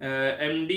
MD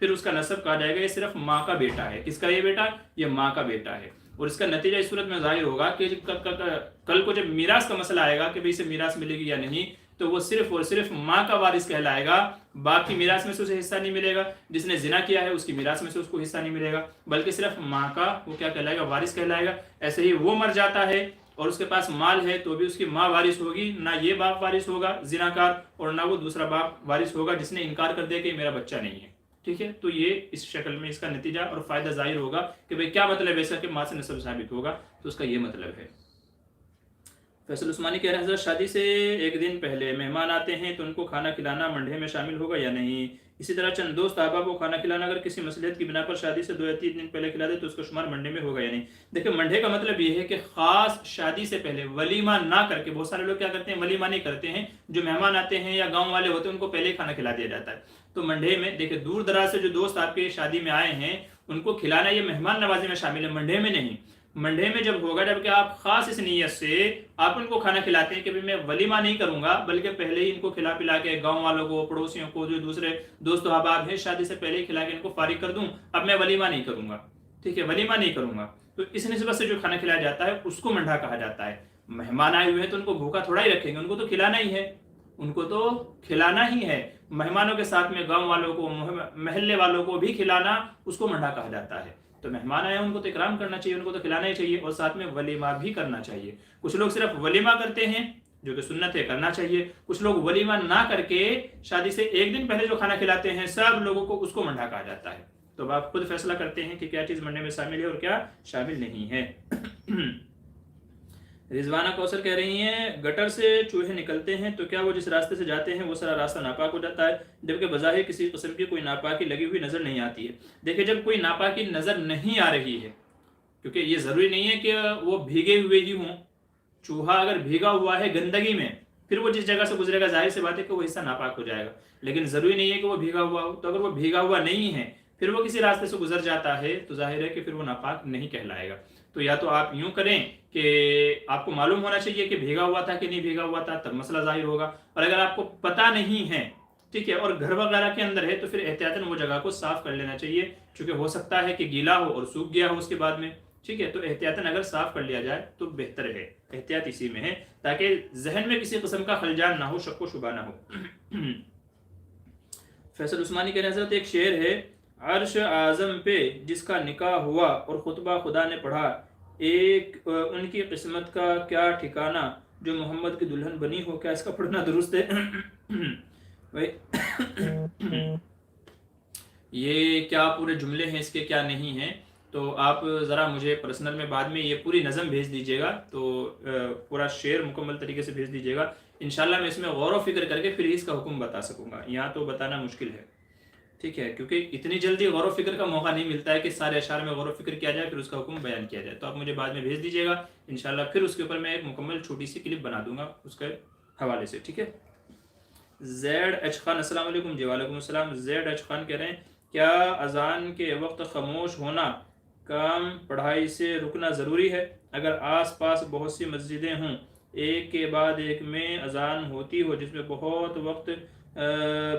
پھر اس کا نسب کہا جائے گا یہ صرف ماں کا بیٹا ہے. کس کا یہ بیٹا؟ یہ ماں کا بیٹا ہے. اور اس کا نتیجہ اس صورت میں ظاہر ہوگا کہ کل کو جب میراث کا مسئلہ آئے گا کہ بھئی اسے میراث ملے گی یا نہیں، تو وہ صرف اور صرف ماں کا وارث کہلائے گا. باپ کی میراث میں سے اسے حصہ نہیں ملے گا، جس نے زنا کیا ہے اس کی میراث میں سے اس کو حصہ نہیں ملے گا، بلکہ صرف ماں کا وہ کیا کہلائے گا؟ وارث کہلائے گا. ایسے ہی وہ مر جاتا ہے اور اس کے پاس مال ہے تو بھی اس کی ماں وارث ہوگی، نہ یہ باپ وارث ہوگا زناکار، اور نہ وہ دوسرا باپ وارث ہوگا جس نے انکار کر دیا کہ میرا بچہ نہیں ہے. ٹھیک ہے، تو یہ اس شکل میں اس کا نتیجہ اور فائدہ ظاہر ہوگا کہ بھئی کیا مطلب ہے اس کا کہ ماں سے نسب ثابت ہوگا. تو اس کا یہ مطلب ہے. فیصل عثمانی کہہ رہے ہیں حضرت شادی سے ایک دن پہلے مہمان آتے ہیں تو ان کو کھانا کھلانا منڈے میں شامل ہوگا یا نہیں؟ اسی طرح چند دوست احباب کو کھانا کھلانا اگر کسی مصلحت کی بنا پر شادی سے 2 یا 3 دن پہلے کھلا دے تو اس کا شمار منڈے میں ہوگا یا نہیں؟ دیکھیں منڈے کا مطلب یہ ہے کہ خاص شادی سے پہلے ولیمہ نہ کر کے، بہت سارے لوگ کیا کرتے ہیں ولیمہ نہیں کرتے ہیں، جو مہمان آتے ہیں یا گاؤں والے ہوتے ہیں ان کو پہلے ہی کھانا کھلا دیا جاتا ہے. تو منڈے میں دیکھیں دور دراز سے جو دوست آپ کے شادی میں آئے ہیں ان کو کھلانا یہ مہمان نوازی میں شامل ہے، منڈے میں نہیں. منڈے میں جب ہوگا جب کہ آپ خاص اس نیت سے آپ ان کو کھانا کھلاتے ہیں کہ میں ولیمہ نہیں کروں گا بلکہ پہلے ہی ان کو کھلا پلا کے گاؤں والوں کو، پڑوسیوں کو، جو دوسرے دوست و احباب ہیں شادی سے پہلے ہی کھلا کے ان کو فارغ کر دوں، اب میں ولیمہ نہیں کروں گا. ٹھیک ہے، ولیمہ نہیں کروں گا. تو اس نسبت سے جو کھانا کھلایا جاتا ہے اس کو منڈا کہا جاتا ہے. مہمان آئے ہوئے ہیں تو ان کو بھوکا تھوڑا ہی رکھیں گے، ان کو تو کھلانا ہی ہے، ان کو تو کھلانا ہی ہے. مہمانوں کے ساتھ میں گاؤں والوں کو، محلے والوں کو بھی کھلانا اس کو منڈا کہا جاتا ہے. تو مہمان آئے ان کو تو اکرام کرنا چاہیے، ان کو تو کھلانا ہی چاہیے اور ساتھ میں ولیمہ بھی کرنا چاہیے. کچھ لوگ صرف ولیمہ کرتے ہیں جو کہ سنت ہے، کرنا چاہیے. کچھ لوگ ولیمہ نہ کر کے شادی سے ایک دن پہلے جو کھانا کھلاتے ہیں سب لوگوں کو، اس کو منڈا کہا جاتا ہے. تو اب آپ خود فیصلہ کرتے ہیں کہ کیا چیز منڈے میں شامل ہے اور کیا شامل نہیں ہے. رضوانہ کوثر کہہ رہی ہیں گٹر سے چوہے نکلتے ہیں تو کیا وہ جس راستے سے جاتے ہیں وہ سارا راستہ ناپاک ہو جاتا ہے جبکہ بظاہر کسی قسم کی کوئی ناپاکی لگی ہوئی نظر نہیں آتی ہے؟ دیکھیں جب کوئی ناپاکی نظر نہیں آ رہی ہے، کیونکہ یہ ضروری نہیں ہے کہ وہ بھیگے ہوئے ہی ہوں. چوہا اگر بھیگا ہوا ہے گندگی میں پھر وہ جس جگہ سے گزرے گا ظاہر سی بات ہے کہ وہ حصہ ناپاک ہو جائے گا، لیکن ضروری نہیں ہے کہ وہ بھیگا ہوا ہو. تو اگر وہ بھیگا ہوا نہیں ہے پھر وہ کسی راستے سے گزر جاتا ہے تو ظاہر ہے کہ پھر وہ ناپاک نہیں کہلائے گا. تو یا تو آپ یوں کریں کہ آپ کو معلوم ہونا چاہیے کہ بھیگا ہوا تھا کہ نہیں بھیگا ہوا تھا، تب مسئلہ ظاہر ہوگا. اور اگر آپ کو پتہ نہیں ہے، ٹھیک ہے، اور گھر وغیرہ کے اندر ہے تو پھر احتیاطاً وہ جگہ کو صاف کر لینا چاہیے، چونکہ ہو سکتا ہے کہ گیلا ہو اور سوکھ گیا ہو اس کے بعد میں. ٹھیک ہے، تو احتیاطاً اگر صاف کر لیا جائے تو بہتر ہے. احتیاط اسی میں ہے تاکہ ذہن میں کسی قسم کا خلجان نہ ہو، شک و شبہ نہ ہو. فیصل عثمانی کہہ رہے ہیں حضرت ایک شعر ہے عرش اعظم پہ جس کا نکاح ہوا اور خطبہ خدا نے پڑھا، ایک ان کی قسمت کا کیا ٹھکانہ جو محمد کی دلہن بنی ہو. کیا اس کا پڑھنا درست ہے؟ یہ کیا پورے جملے ہیں اس کے کیا نہیں ہیں؟ تو آپ ذرا مجھے پرسنل میں بعد میں یہ پوری نظم بھیج دیجیے گا، تو پورا شعر مکمل طریقے سے بھیج دیجیے گا. انشاءاللہ میں اس میں غور و فکر کر کے پھر اس کا حکم بتا سکوں گا. یہاں تو بتانا مشکل ہے، ٹھیک ہے، کیونکہ اتنی جلدی غور و فکر کا موقع نہیں ملتا ہے کہ سارے اشعار میں غور و فکر کیا جائے پھر اس کا حکم بیان کیا جائے. تو آپ مجھے بعد میں بھیج دیجیے گا انشاءاللہ، پھر اس کے اوپر میں ایک مکمل چھوٹی سی کلپ بنا دوں گا اس کے حوالے سے. ٹھیک ہے. زیڈ ایچ خان السلام علیکم. جی وعلیکم السلام. زیڈ ایچ خان کہہ رہے ہیں کیا اذان کے وقت خاموش ہونا کام پڑھائی سے رکنا ضروری ہے؟ اگر آس پاس بہت سی مسجدیں ہوں ایک کے بعد ایک میں اذان ہوتی ہو جس میں بہت وقت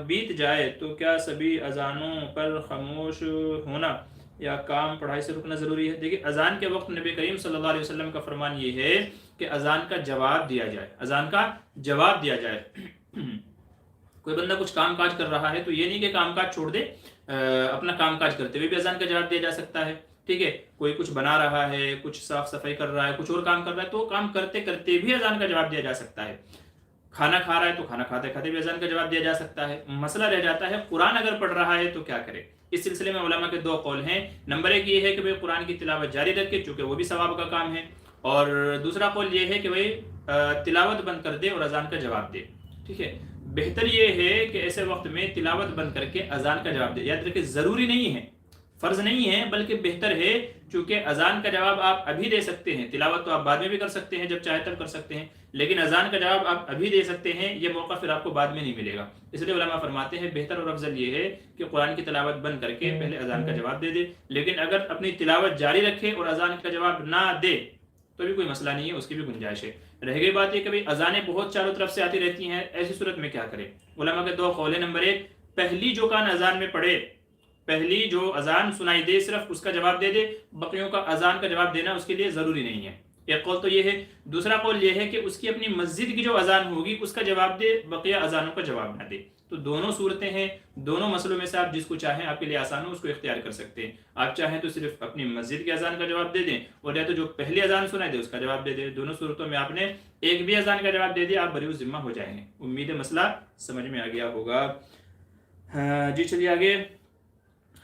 بیت جائے تو کیا سبھی اذانوں پر خاموش ہونا یا کام پڑھائی سے رکنا ضروری ہے؟ دیکھیں اذان کے وقت نبی کریم صلی اللہ علیہ وسلم کا فرمان یہ ہے کہ اذان کا جواب دیا جائے، اذان کا جواب دیا جائے. کوئی بندہ کچھ کام کاج کر رہا ہے تو یہ نہیں کہ کام کاج چھوڑ دے، اپنا کام کاج کرتے ہوئے بھی اذان کا جواب دیا جا سکتا ہے. ٹھیک ہے، کوئی کچھ بنا رہا ہے، کچھ صاف صفائی کر رہا ہے، کچھ اور کام کر رہا ہے تو کام کرتے کرتے بھی اذان کا جواب دیا جا سکتا ہے. کھانا کھا رہا ہے تو کھانا کھاتے کھاتے بھی اذان کا جواب دیا جا سکتا ہے. مسئلہ رہ جاتا ہے قرآن اگر پڑھ رہا ہے تو کیا کرے. اس سلسلے میں علماء کے 2 قول ہیں. نمبر 1 یہ ہے کہ قرآن کی تلاوت جاری رکھے چونکہ وہ بھی ثواب کا کام ہے، اور دوسرا قول یہ ہے کہ تلاوت بند کر دے اور اذان کا جواب دے. ٹھیک ہے، بہتر یہ ہے کہ ایسے وقت میں تلاوت بند کر کے اذان کا جواب دے. یاد رکھیں ضروری نہیں ہے، فرض نہیں ہے، بلکہ بہتر ہے چونکہ اذان کا جواب آپ ابھی دے سکتے ہیں. تلاوت تو آپ بعد میں بھی کر سکتے ہیں، جب چاہے تب کر سکتے ہیں، لیکن اذان کا جواب آپ ابھی دے سکتے ہیں. یہ موقع پھر آپ کو بعد میں نہیں ملے گا. اس لیے علماء فرماتے ہیں بہتر اور افضل یہ ہے کہ قرآن کی تلاوت بند کر کے پہلے اذان کا جواب دے دے. لیکن اگر اپنی تلاوت جاری رکھے اور اذان کا جواب نہ دے تو بھی کوئی مسئلہ نہیں ہے، اس کی بھی گنجائش ہے. رہ گئی بات یہ کہ اذانیں بہت چاروں طرف سے آتی رہتی ہیں، ایسی صورت میں کیا کرے؟ علماء کے 2 قول ہیں. نمبر 1 پہلی جو کان اذان میں پڑھے، پہلی جو اذان سنائی دے صرف اس کا جواب دے دے، بقیوں کا اذان کا جواب دینا اس کے لیے ضروری نہیں ہے۔ ایک قول تو یہ ہے۔ دوسرا قول یہ ہے کہ اس کی اپنی مسجد کی جو اذان ہوگی اس کا جواب دے، بقیہ اذانوں کا جواب نہ دے۔ تو دونوں صورتیں ہیں، دونوں مسئلوں میں سے آپ جس کو چاہیں، آپ کے لیے آسان ہو اس کو اختیار کر سکتے ہیں۔ آپ چاہیں تو صرف اپنی مسجد کی اذان کا جواب دے دیں، اور یا تو جو پہلی اذان سنائی دے اس کا جواب دے دیں۔ دونوں صورتوں میں آپ نے ایک بھی اذان کا جواب دے دیا، آپ بری ذمہ ہو جائیں گے۔ امید ہے مسئلہ سمجھ میں آ گیا ہوگا۔ جی چلیے آگے۔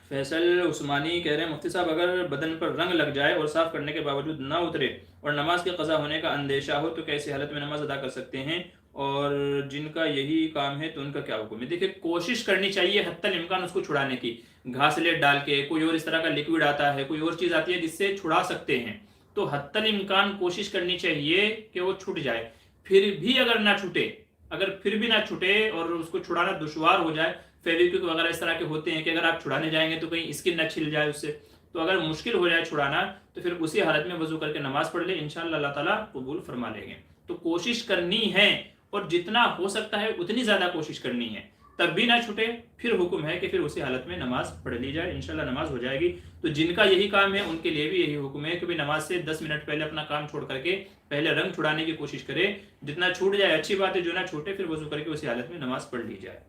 فیصل عثمانی کہہ رہے ہیں مفتی صاحب اگر بدن پر رنگ لگ جائے اور صاف کرنے کے باوجود نہ اترے اور نماز کے قضا ہونے کا اندیشہ ہو تو کیسی حالت میں نماز ادا کر سکتے ہیں، اور جن کا یہی کام ہے تو ان کا کیا حکم ہے؟ دیکھیں کوشش کرنی چاہیے حتی الامکان اس کو چھڑانے کی، گھاس لیٹ ڈال کے، کوئی اور اس طرح کا لکوڈ آتا ہے، کوئی اور چیز آتی ہے جس سے چھڑا سکتے ہیں، تو حتی الامکان کوشش کرنی چاہیے کہ وہ چھٹ جائے۔ پھر بھی اگر نہ چھٹے، اگر پھر بھی نہ چھٹے اور اس کو چھڑانا دشوار ہو جائے، فیویکوک وغیرہ اس طرح کے ہوتے ہیں کہ اگر آپ چھڑانے جائیں گے تو کہیں اسکن نہ چھل جائے اس سے، تو اگر مشکل ہو جائے چھڑانا تو پھر اسی حالت میں وضو کر کے نماز پڑھ لیں، انشاءاللہ اللہ تعالیٰ قبول فرما لیں گے۔ تو کوشش کرنی ہے، اور جتنا ہو سکتا ہے اتنی زیادہ کوشش کرنی ہے، تب بھی نہ چھٹے پھر حکم ہے کہ پھر اسی حالت میں نماز پڑھ لی جائے، انشاءاللہ نماز ہو جائے گی۔ تو جن کا یہی کام ہے ان کے لیے بھی یہی حکم ہے کہ بھی نماز سے 10 منٹ پہلے اپنا کام چھوڑ کر کے پہلے رنگ چھڑانے کی کوشش کرے، جتنا چھوٹ جائے اچھی بات ہے، جو نہ چھوٹے پھر وضو کر کے اسی حالت میں نماز پڑھ لی جائے۔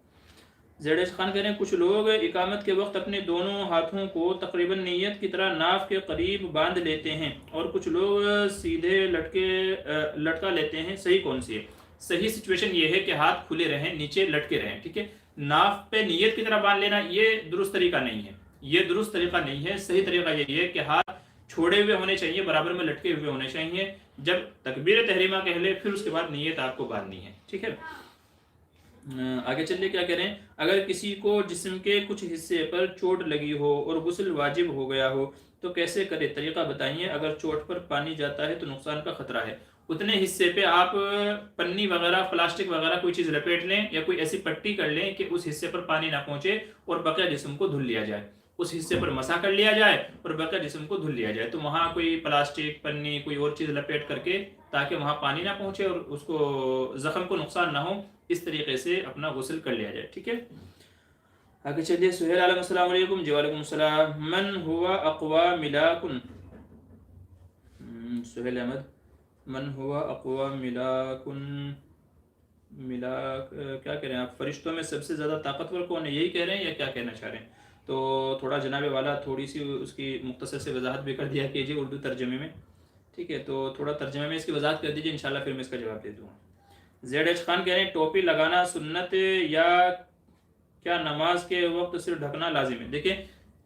زیڈ ایس خان کہہ رہے ہیں کچھ لوگ اقامت کے وقت اپنے دونوں ہاتھوں کو تقریباً نیت کی طرح ناف کے قریب باندھ لیتے ہیں، اور کچھ لوگ سیدھے لٹکا لیتے ہیں، صحیح کون سی ہے؟ صحیح سچویشن یہ ہے کہ ہاتھ کھلے رہیں، نیچے لٹکے رہیں، ٹھیک ہے۔ ناف پہ نیت کی طرح باندھ لینا یہ درست طریقہ نہیں ہے، یہ درست طریقہ نہیں ہے۔ صحیح طریقہ یہی ہے کہ ہاتھ چھوڑے ہوئے ہونے چاہیے، برابر میں لٹکے ہوئے ہونے چاہیے، جب تکبیر تحریمہ کہہ لے پھر اس کے بعد نیت آپ کو باندھنی ہے، ٹھیک ہے۔ آگے چلیے کیا کہہ رہے ہیں، اگر کسی کو جسم کے کچھ حصے پر چوٹ لگی ہو اور غسل واجب ہو گیا ہو تو کیسے کرے؟ طریقہ بتائیے۔ اگر چوٹ پر پانی جاتا ہے تو نقصان کا خطرہ ہے، اتنے حصے پہ آپ پنی وغیرہ، پلاسٹک وغیرہ کوئی چیز لپیٹ لیں، یا کوئی ایسی پٹی کر لیں کہ اس حصے پر پانی نہ پہنچے، اور بقیہ جسم کو دھل لیا جائے، اس حصے پر مسح کر لیا جائے اور بقیہ جسم کو دھل لیا جائے۔ تو وہاں کوئی پلاسٹک، پنی، کوئی اور چیز لپیٹ کر کے تاکہ وہاں پانی نہ پہنچے اور اس کو زخم کو نقصان نہ ہو، اس طریقے سے اپنا غسل کر لیا جائے، ٹھیک ہے۔ آگے چلیے۔ سہیل عالم السلام علیکم۔ جی وعلیکم السلام۔ من ہوا اقوى ملاکن، سہیل احمد، من ہوا اقوى ملاکن، کیا کہہ رہے ہیں آپ؟ فرشتوں میں سب سے زیادہ طاقتور کون ہے، یہی کہہ رہے ہیں یا کیا کہنا چاہ رہے ہیں؟ تو تھوڑا جناب والا تھوڑی سی اس کی مختصر سے وضاحت بھی کر دیا کیجیے اردو ترجمے میں، ٹھیک ہے۔ تو تھوڑا ترجمے میں اس کی وضاحت کر دیجیے، انشاءاللہ پھر میں اس کا جواب دے دوں گا۔ زیڈ ایچ خان کہہ رہے ہیں ٹوپی لگانا سنت یا کیا نماز کے وقت صرف ڈھکنا لازم ہے؟ دیکھیں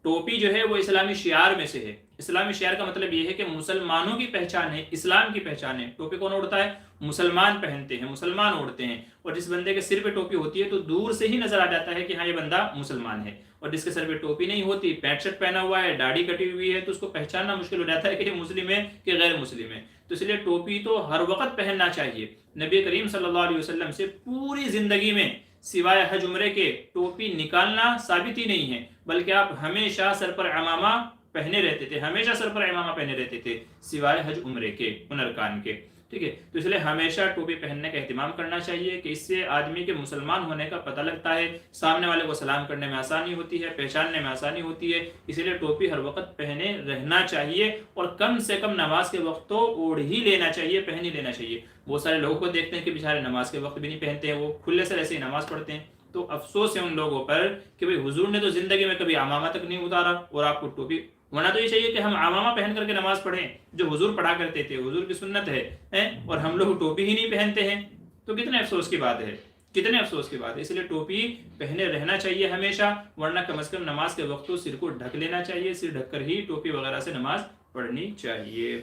ٹوپی جو ہے وہ اسلامی شعار میں سے ہے۔ اسلامی شعار کا مطلب یہ ہے کہ مسلمانوں کی پہچان ہے، اسلام کی پہچان ہے۔ ٹوپی کون اوڑھتا ہے؟ مسلمان پہنتے ہیں، مسلمان اوڑھتے ہیں، اور جس بندے کے سر پہ ٹوپی ہوتی ہے تو دور سے ہی نظر آ جاتا ہے کہ ہاں یہ بندہ مسلمان ہے، اور جس کے سر پہ ٹوپی نہیں ہوتی، پینٹ شرٹ پہنا ہوا ہے، داڑھی کٹی ہوئی ہے، تو اس کو پہچاننا مشکل ہو جاتا ہے کہ یہ مسلم ہے کہ غیر مسلم ہے۔ تو اس لیے ٹوپی تو ہر وقت پہننا چاہیے۔ نبی کریم صلی اللہ علیہ وسلم سے پوری زندگی میں سوائے حج عمرے کے ٹوپی نکالنا ثابت ہی نہیں ہے، بلکہ آپ ہمیشہ سر پر عمامہ پہنے رہتے تھے، ہمیشہ سر پر عمامہ پہنے رہتے تھے سوائے حج عمرے کے، ان ارکان کے، ٹھیک ہے۔ تو اس لیے ہمیشہ ٹوپی پہننے کا اہتمام کرنا چاہیے کہ اس سے آدمی کے مسلمان ہونے کا پتہ لگتا ہے، سامنے والے کو سلام کرنے میں آسانی ہوتی ہے، پہچاننے میں آسانی ہوتی ہے۔ اسی لیے ٹوپی ہر وقت پہنے رہنا چاہیے، اور کم سے کم نماز کے وقت تو اوڑھ ہی لینا چاہیے، پہن ہی لینا چاہیے۔ بہت سارے لوگوں کو دیکھتے ہیں کہ بیچارے نماز کے وقت بھی نہیں پہنتے ہیں، وہ کھلے سے ایسے ہی نماز پڑھتے ہیں۔ تو افسوس ہے ان لوگوں پر کہ بھئی حضور نے تو زندگی میں کبھی عمامہ تک نہیں اتارا، اور آپ کو ٹوپی، ہونا تو یہ چاہیے کہ ہم عمامہ پہن کر کے نماز پڑھیں جو حضور پڑھا کرتے تھے، حضور کی سنت ہے، اور ہم لوگ ٹوپی ہی نہیں پہنتے ہیں، تو کتنے افسوس کی بات ہے، کتنے افسوس کی بات ہے۔ اس لیے ٹوپی پہنے رہنا چاہیے ہمیشہ، ورنہ کم از کم نماز کے وقت تو سر کو ڈھک لینا چاہیے، سر ڈھک کر ہی ٹوپی وغیرہ سے نماز پڑھنی چاہیے۔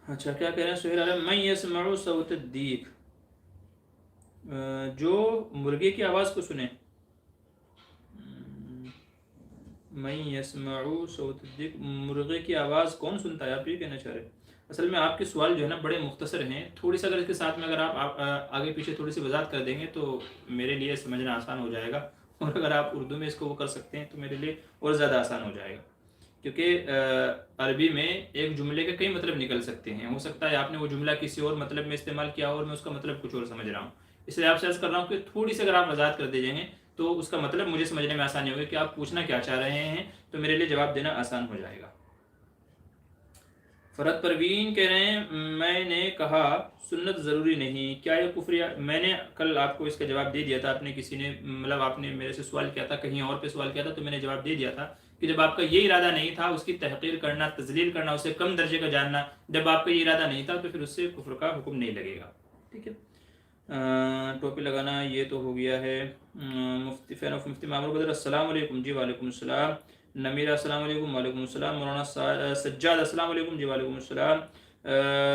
اچھا کیا کہہ رہے ہیں سہیل عالم، من یسمع صوت الدیک، جو مرغے کی آواز کو سنے، من یسمع صوت الدیک، مرغے کی آواز کون سنتا ہے؟ آپ یہ کہنا چاہ رہے ہیں؟ اصل میں آپ کے سوال جو ہے نا بڑے مختصر ہیں، تھوڑی سی اگر اس کے ساتھ میں اگر آپ آگے پیچھے تھوڑی سی وضاحت کر دیں گے تو میرے لیے سمجھنا آسان ہو جائے گا، اور اگر آپ اردو میں اس کو وہ کر سکتے ہیں تو میرے لیے اور زیادہ آسان ہو جائے گا، کیونکہ عربی میں ایک جملے کے کئی مطلب نکل سکتے ہیں۔ ہو سکتا ہے آپ نے وہ جملہ کسی اور مطلب میں استعمال کیا اور میں اس کا مطلب کچھ اور سمجھ رہا ہوں، اس لیے آپ سے عرض کر رہا ہوں کہ تھوڑی سی اگر آپ وضاحت کر دیجیں گے تو اس کا مطلب مجھے سمجھنے میں آسانی ہوگی کہ آپ پوچھنا کیا چاہ رہے ہیں، تو میرے لیے جواب دینا آسان ہو جائے گا۔ فرحت پروین کہہ رہے ہیں میں نے کہا سنت ضروری نہیں، کیا یہ کفر؟ میں نے کل آپ کو اس کا جواب دے دیا تھا، آپ نے کسی نے مطلب آپ نے میرے سے سوال کیا تھا، کہیں اور پہ سوال کیا تھا، تو میں نے جواب دے دیا تھا کہ جب آپ کا یہ ارادہ نہیں تھا اس کی تحقیر کرنا، تذلیل کرنا، اسے کم درجے کا جاننا، جب آپ کا یہ ارادہ نہیں تھا تو پھر اس سے کفر کا حکم نہیں لگے گا، ٹھیک ہے۔ ٹوپی لگانا یہ تو ہو گیا ہے۔ مفتی فین آف مفتی معمر بدر السلام علیکم، جی وعلیکم السلام۔ نمیرہ السلام علیکم، وعلیکم السلام۔ مولانا سجاد السلام علیکم، جی وعلیکم السلام۔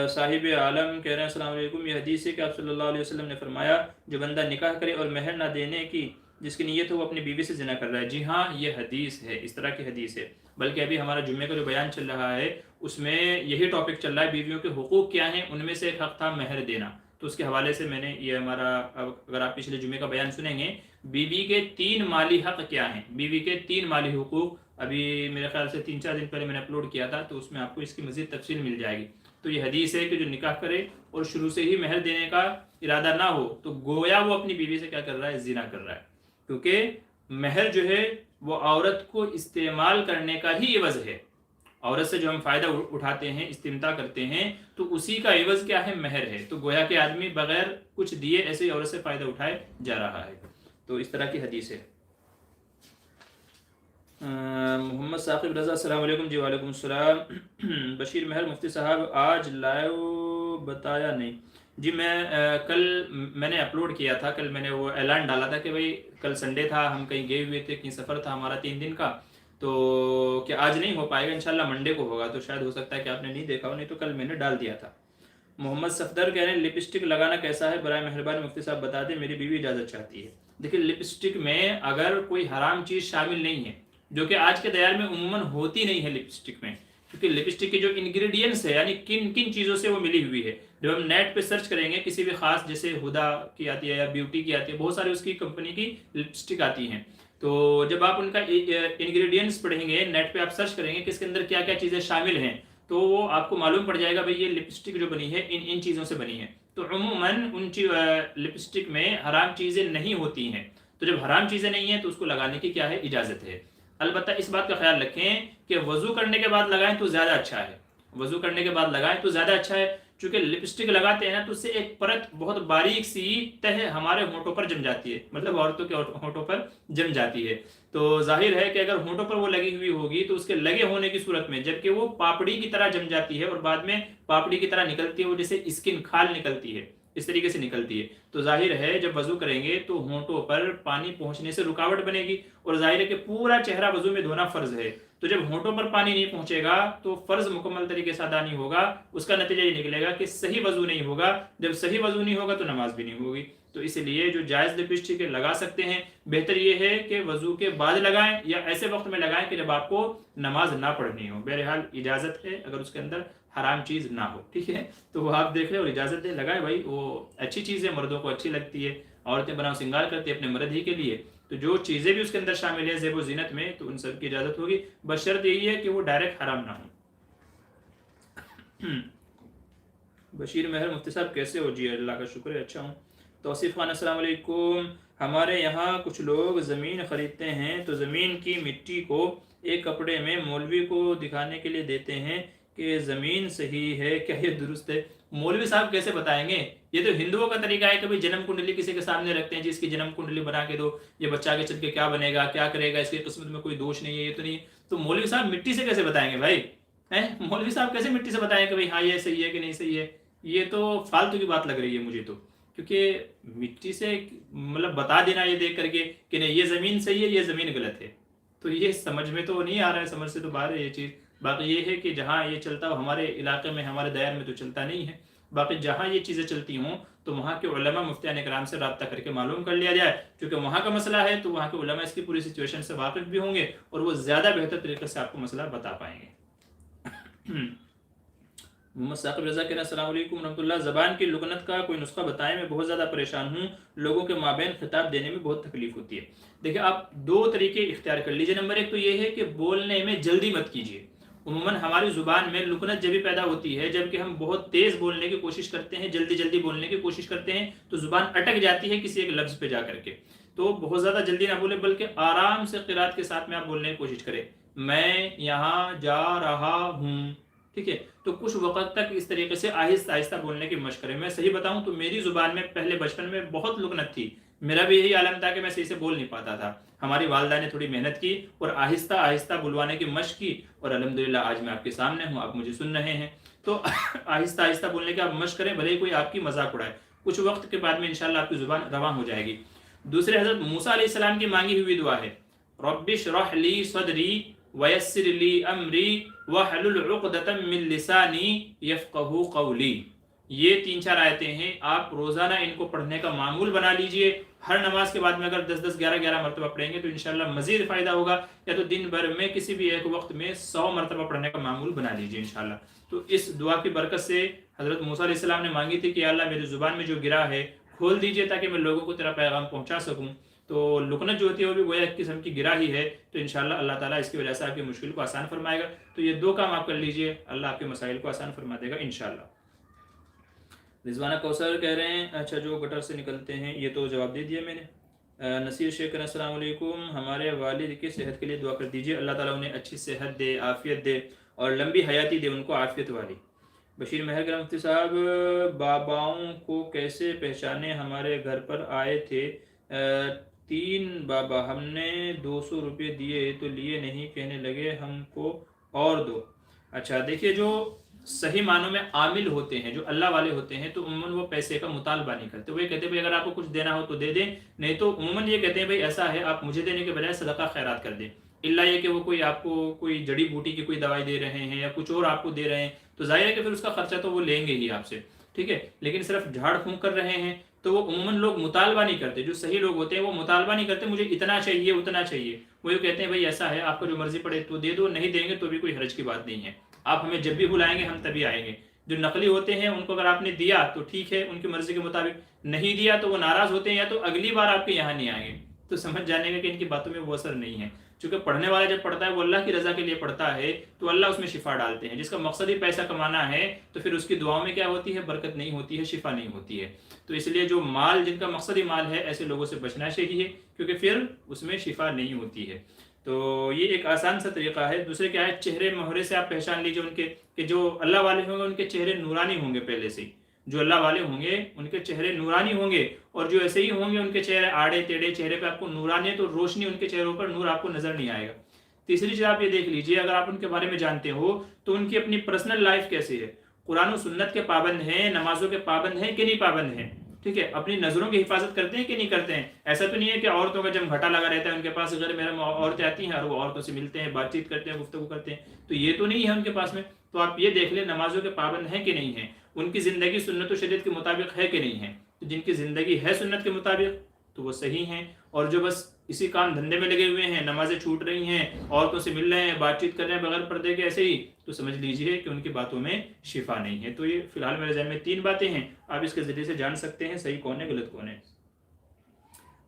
صاحب عالم کہہ رہے ہیں السلام علیکم، یہ حدیث ہے کہ آپ صلی اللہ علیہ وسلم نے فرمایا جو بندہ نکاح کرے اور مہر نہ دینے کی جس کی نیت ہو وہ اپنی بیوی سے زنا کر رہا ہے۔ جی ہاں، یہ حدیث ہے، اس طرح کی حدیث ہے، بلکہ ابھی ہمارا جمعے کا جو بیان چل رہا ہے اس میں یہی ٹاپک چل رہا ہے، بیویوں کے حقوق کیا ہیں، ان میں سے ایک حق تھا مہر دینا، تو اس کے حوالے سے میں نے یہ ہمارا، اگر آپ پچھلے جمعے کا بیان سنیں گے، بیوی کے 3 مالی حق کیا ہیں، بیوی کے 3 مالی حقوق، ابھی میرے خیال سے 3-4 دن پہلے میں نے اپلوڈ کیا تھا، تو اس میں آپ کو اس کی مزید تفصیل مل جائے گی۔ تو یہ حدیث ہے کہ جو نکاح کرے اور شروع سے ہی مہر دینے کا ارادہ نہ ہو تو گویا وہ اپنی بیوی سے کیا کر رہا ہے، زنا کر رہا ہے، کیونکہ مہر جو ہے وہ عورت کو استعمال کرنے کا ہی عوض ہے، عورت سے جو ہم فائدہ اٹھاتے ہیں، استمتاع کرتے ہیں، تو اسی کا عوض کیا ہے، مہر ہے، تو گویا کہ آدمی بغیر کچھ دیے ایسے ہی عورت سے فائدہ اٹھائے جا رہا ہے، تو اس طرح کی حدیث ہے۔ محمد ثاقب رضا السلام علیکم، جی وعلیکم السلام۔ بشیر مہر مفتی صاحب آج لائیو بتایا نہیں؟ جی کل میں نے اپلوڈ کیا تھا، کل میں نے وہ اعلان ڈالا تھا کہ بھائی کل سنڈے تھا، ہم کہیں گئے ہوئے تھے، کہیں سفر تھا ہمارا 3 دن کا، تو کہ آج نہیں ہو پائے گا، انشاءاللہ منڈے کو ہوگا، تو شاید ہو سکتا ہے کہ آپ نے نہیں دیکھا ہو، نہیں تو کل میں نے ڈال دیا تھا۔ محمد صفدر کہہ رہے ہیں لپسٹک لگانا کیسا ہے، برائے مہربانی مفتی صاحب بتا دیں، میری بیوی اجازت چاہتی ہے۔ دیکھیں لپسٹک میں اگر کوئی حرام چیز شامل نہیں ہے، جو کہ آج کے دور میں عموماً ہوتی نہیں ہے لپسٹک میں، کیونکہ لپسٹک کے جو انگریڈینٹس ہے یعنی کن کن چیزوں سے وہ ملی ہوئی ہے، جب ہم نیٹ پہ سرچ کریں گے کسی بھی خاص، جیسے ہدا کی آتی ہے یا بیوٹی کی آتی ہے، بہت سارے اس کی کمپنی کی لپسٹک آتی ہیں، تو جب آپ ان کا انگریڈینٹس پڑھیں گے، نیٹ پہ آپ سرچ کریں گے کہ اس کے اندر کیا کیا چیزیں شامل ہیں، تو وہ آپ کو معلوم پڑ جائے گا بھئی یہ لپسٹک جو بنی ہے ان چیزوں سے بنی ہے، تو عموماً ان لپسٹک میں حرام چیزیں نہیں ہوتی ہیں، تو جب حرام چیزیں نہیں ہیں تو اس کو لگانے کی کیا ہے، اجازت ہے۔ البتہ اس بات کا خیال رکھیں کہ وضو کرنے کے بعد لگائیں تو زیادہ اچھا ہے، وضو کرنے کے بعد لگائیں تو زیادہ اچھا ہے، چونکہ لپسٹک لگاتے ہیں نا تو اس سے ایک پرت بہت باریک سی تہ ہمارے ہونٹوں پر جم جاتی ہے، مطلب عورتوں کے ہونٹوں پر جم جاتی ہے، تو ظاہر ہے کہ اگر ہونٹوں پر وہ لگی ہوئی ہوگی تو اس کے لگے ہونے کی صورت میں جبکہ وہ پاپڑی کی طرح جم جاتی ہے اور بعد میں پاپڑی کی طرح نکلتی ہے، وہ جیسے اسکن کھال نکلتی ہے اس طریقے سے نکلتی ہے، تو ظاہر ہے جب وضو کریں گے تو ہونٹوں پر پانی پہنچنے سے رکاوٹ بنے گی، اور ظاہر ہے کہ پورا چہرہ وضو میں دھونا فرض ہے، تو جب ہونٹوں پر پانی نہیں پہنچے گا تو فرض مکمل طریقے سے ادا نہیں ہوگا، اس کا نتیجہ یہ نکلے گا کہ صحیح وضو نہیں ہوگا، جب صحیح وضو نہیں ہوگا تو نماز بھی نہیں ہوگی، تو اس لیے جو جائز لپسٹک لگا سکتے ہیں، بہتر یہ ہے کہ وضو کے بعد لگائیں یا ایسے وقت میں لگائیں کہ جب آپ کو نماز نہ پڑھنی ہو، بہرحال اجازت ہے اگر اس کے اندر حرام چیز نہ ہو، ٹھیک ہے، تو وہ آپ دیکھ لیں اور اجازت دیں، لگائیں بھائی، وہ اچھی چیز ہے، مردوں کو اچھی لگتی ہے، عورتیں بناؤ سنگار کرتی ہیں اپنے مرد ہی کے لیے، تو جو چیزیں بھی اس کے اندر شامل ہیں زیب و زینت میں تو ان سب کی اجازت ہوگی، بشرط یہی ہے کہ وہ ڈائریکٹ حرام نہ ہو۔ بشیر مہر مفتی صاحب کیسے ہو؟ جی اللہ کا شکر ہے، اچھا ہوں۔ توصیف خان السلام علیکم، ہمارے یہاں کچھ لوگ زمین خریدتے ہیں تو زمین کی مٹی کو ایک کپڑے میں مولوی کو دکھانے کے لیے دیتے ہیں کہ زمین صحیح ہے، کیا یہ درست ہے؟ مولوی صاحب کیسے بتائیں گے؟ یہ تو ہندوؤں کا طریقہ ہے کہ بھائی جنم کنڈلی کسی کے سامنے رکھتے ہیں، جس کی جنم کنڈلی بنا کے دو، یہ بچہ آگے چل کے کیا بنے گا، کیا کرے گا، اس کی قسمت میں کوئی دوش نہیں ہے، یہ تو نہیں، تو مولوی صاحب مٹی سے کیسے بتائیں گے بھائی؟ مولوی صاحب کیسے مٹی سے بتائیں کہ بھائی ہاں یہ صحیح ہے کہ نہیں صحیح ہے؟ یہ تو فالتو کی بات لگ رہی ہے مجھے تو، کیونکہ مٹی سے مطلب بتا دینا یہ دیکھ کر کے کہ نہیں یہ زمین صحیح ہے یہ زمین غلط ہے، تو یہ سمجھ میں تو نہیں آ رہا ہے، سمجھ سے تو باہر ہے یہ چیز۔ باقی یہ ہے کہ جہاں یہ چلتا ہو، ہمارے علاقے میں ہمارے دائر میں تو چلتا نہیں ہے، باقی جہاں یہ چیزیں چلتی ہوں تو وہاں کے علماء مفتیان اکرام سے رابطہ کر کے معلوم کر لیا جائے، کیونکہ وہاں کا مسئلہ ہے تو وہاں کے علماء اس کی پوری سچویشن سے واقف بھی ہوں گے اور وہ زیادہ بہتر طریقے سے آپ کو مسئلہ بتا پائیں گے۔ محمد ثاقب رضا کہہ رہے ہیں السلام علیکم ورحمۃ اللہ، زبان کی لغنت کا کوئی نسخہ بتائیں، میں بہت زیادہ پریشان ہوں، لوگوں کے مابین خطاب دینے میں بہت تکلیف ہوتی ہے۔ دیکھیں آپ 2 طریقے اختیار کر لیجئے، نمبر 1 تو یہ ہے کہ بولنے میں جلدی مت کیجیے، عموماً ہماری زبان میں لکنت جبھی پیدا ہوتی ہے جب کہ ہم بہت تیز بولنے کی کوشش کرتے ہیں، جلدی جلدی بولنے کی کوشش کرتے ہیں تو زبان اٹک جاتی ہے کسی ایک لفظ پہ جا کر کے. تو بہت زیادہ جلدی نہ بولے بلکہ آرام سے قرات کے ساتھ میں آپ بولنے کی کوشش کریں. میں یہاں جا رہا ہوں، ٹھیک ہے. تو کچھ وقت تک اس طریقے سے آہستہ آہستہ بولنے کی مشق کریں. میں صحیح بتاؤں تو میری زبان میں پہلے بچپن میں بہت لکنت تھی. میرا بھی یہی عالم تھا کہ میں صحیح سے بول نہیں پاتا تھا. ہماری والدہ نے تھوڑی محنت کی اور آہستہ آہستہ بلوانے کی مشق کی اور الحمدللہ آج میں آپ کے سامنے ہوں، آپ مجھے سن رہے ہیں. تو آہستہ آہستہ بولنے کی آپ مشق کریں، بھلے ہی کوئی آپ کی مذاق اڑائے. کچھ وقت کے بعد میں انشاءاللہ آپ کی زبان رواں ہو جائے گی. دوسرے حضرت موسیٰ علیہ السلام کی مانگی ہوئی دعا ہے رب اشرح لی صدری ویسر لی امری واحلل عقدۃ من لسانی یفقہوا قولی. یہ 3-4 آیتیں ہیں، آپ روزانہ ان کو پڑھنے کا معمول بنا لیجئے. ہر نماز کے بعد میں اگر 10-10 11-11 مرتبہ پڑھیں گے تو انشاءاللہ مزید فائدہ ہوگا. یا تو دن بھر میں کسی بھی ایک وقت میں 100 مرتبہ پڑھنے کا معمول بنا لیجئے انشاءاللہ. تو اس دعا کی برکت سے حضرت موسیٰ علیہ السلام نے مانگی تھی کہ اللہ میری زبان میں جو گرا ہے کھول دیجئے تاکہ میں لوگوں کو تیرا پیغام پہنچا سکوں. تو لکنت جو ہوتی ہے وہ بھی گویا ایک قسم کی گرا ہی ہے. تو انشاءاللہ اللہ تعالیٰ اس کی وجہ سے آپ کی مشکل کو آسان فرمائے گا. تو یہ 2 کام آپ کر لیجئے، اللہ آپ کے مسائل کو آسان فرما دے گا انشاءاللہ. رضوانہ کوثر کہہ رہے ہیں اچھا جو گٹر سے نکلتے ہیں، یہ تو جواب دے دیا میں نے. نصیر شیخ السلام علیکم، ہمارے والد کی صحت کے لیے دعا کر دیجیے، اللہ تعالیٰ انہیں اچھی صحت دے، عافیت دے اور لمبی حیاتی دے ان کو، عافیت والی. بشیر مہر کرم مفتی صاحب باباؤں کو کیسے پہچانے؟ ہمارے گھر پر آئے تھے 3 بابا، ہم نے 200 روپے دیے تو لیے نہیں، کہنے لگے ہم کو اور دو. اچھا دیکھیے، جو صحیح معنوں میں عامل ہوتے ہیں، جو اللہ والے ہوتے ہیں، تو عموماً وہ پیسے کا مطالبہ نہیں کرتے. وہ یہ کہتے ہیں بھائی اگر آپ کو کچھ دینا ہو تو دے دیں، نہیں تو عموماً یہ کہتے ہیں بھائی ایسا ہے آپ مجھے دینے کے بجائے صدقہ خیرات کر دیں. اللہ یہ کہ وہ کوئی آپ کو کوئی جڑی بوٹی کی کوئی دوائی دے رہے ہیں یا کچھ اور آپ کو دے رہے ہیں تو ظاہر ہے کہ پھر اس کا خرچہ تو وہ لیں گے ہی آپ سے، ٹھیک ہے. لیکن صرف جھاڑ پھونک کر رہے ہیں تو وہ عموماً لوگ مطالبہ نہیں کرتے. جو صحیح لوگ ہوتے ہیں وہ مطالبہ نہیں کرتے مجھے اتنا چاہیے اتنا چاہیے. وہ یہ کہتے ہیں بھائی ایسا ہے آپ کو جو مرضی پڑے تو دے دو، نہیں دیں گے تو بھی کوئی حرج کی بات نہیں ہے. آپ ہمیں جب بھی بلائیں گے ہم تبھی آئیں گے. جو نقلی ہوتے ہیں ان کو اگر آپ نے دیا تو ٹھیک ہے ان کی مرضی کے مطابق، نہیں دیا تو وہ ناراض ہوتے ہیں یا تو اگلی بار آپ کے یہاں نہیں آئیں گے. تو سمجھ جانے کا کہ ان کی باتوں میں وہ اثر نہیں ہے. چونکہ پڑھنے والا جب پڑھتا ہے وہ اللہ کی رضا کے لیے پڑھتا ہے تو اللہ اس میں شفا ڈالتے ہیں. جس کا مقصد ہی پیسہ کمانا ہے تو پھر اس کی دعاؤں میں کیا ہوتی ہے؟ برکت نہیں ہوتی ہے، شفا نہیں ہوتی ہے. تو اس لیے جو مال جن کا مقصد ہی مال ہے ایسے لوگوں سے بچنا چاہیے کیونکہ پھر اس میں شفا نہیں ہوتی ہے. تو یہ ایک آسان سا طریقہ ہے. دوسرے کیا ہے، چہرے مہرے سے آپ پہچان لیجیے ان کے کہ جو اللہ والے ہوں گے ان کے چہرے نورانی ہوں گے. پہلے سے جو اللہ والے ہوں گے ان کے چہرے نورانی ہوں گے، اور جو ایسے ہی ہوں گے ان کے چہرے آڑے ٹیڑھے، چہرے پہ آپ کو نورانی ہے تو روشنی ان کے چہروں پر، نور آپ کو نظر نہیں آئے گا. تیسری چیز آپ یہ دیکھ لیجئے، اگر آپ ان کے بارے میں جانتے ہو تو ان کی اپنی پرسنل لائف کیسی ہے. قرآن و سنت کے پابند ہیں، نمازوں کے پابند ہیں کہ نہیں پابند ہیں، ٹھیک ہے. اپنی نظروں کی حفاظت کرتے ہیں کہ نہیں کرتے ہیں. ایسا تو نہیں ہے کہ عورتوں کا جب گھٹا لگا رہتا ہے ان کے پاس غیر محرم عورتیں آتی ہیں اور وہ عورتوں سے ملتے ہیں، بات چیت کرتے ہیں، گفتگو کرتے ہیں. تو یہ تو نہیں ہے ان کے پاس میں. تو آپ یہ دیکھ لیں نمازوں کے پابند ہیں کہ نہیں ہیں، ان کی زندگی سنت و شریعت کے مطابق ہے کہ نہیں ہے. تو جن کی زندگی ہے سنت کے مطابق تو وہ صحیح ہیں، اور جو بس اسی کام دھندے میں لگے ہوئے ہیں، نمازیں چھوٹ رہی ہیں، عورتوں سے مل رہے ہیں، بات چیت کر رہے ہیں بغیر پردے کے ایسے ہی، تو سمجھ لیجئے کہ ان کی باتوں میں شفا نہیں ہے. تو یہ فی الحال میرے ذہن میں 3 باتیں ہیں، آپ اس کے ذریعے سے جان سکتے ہیں صحیح کون ہے غلط کون ہے.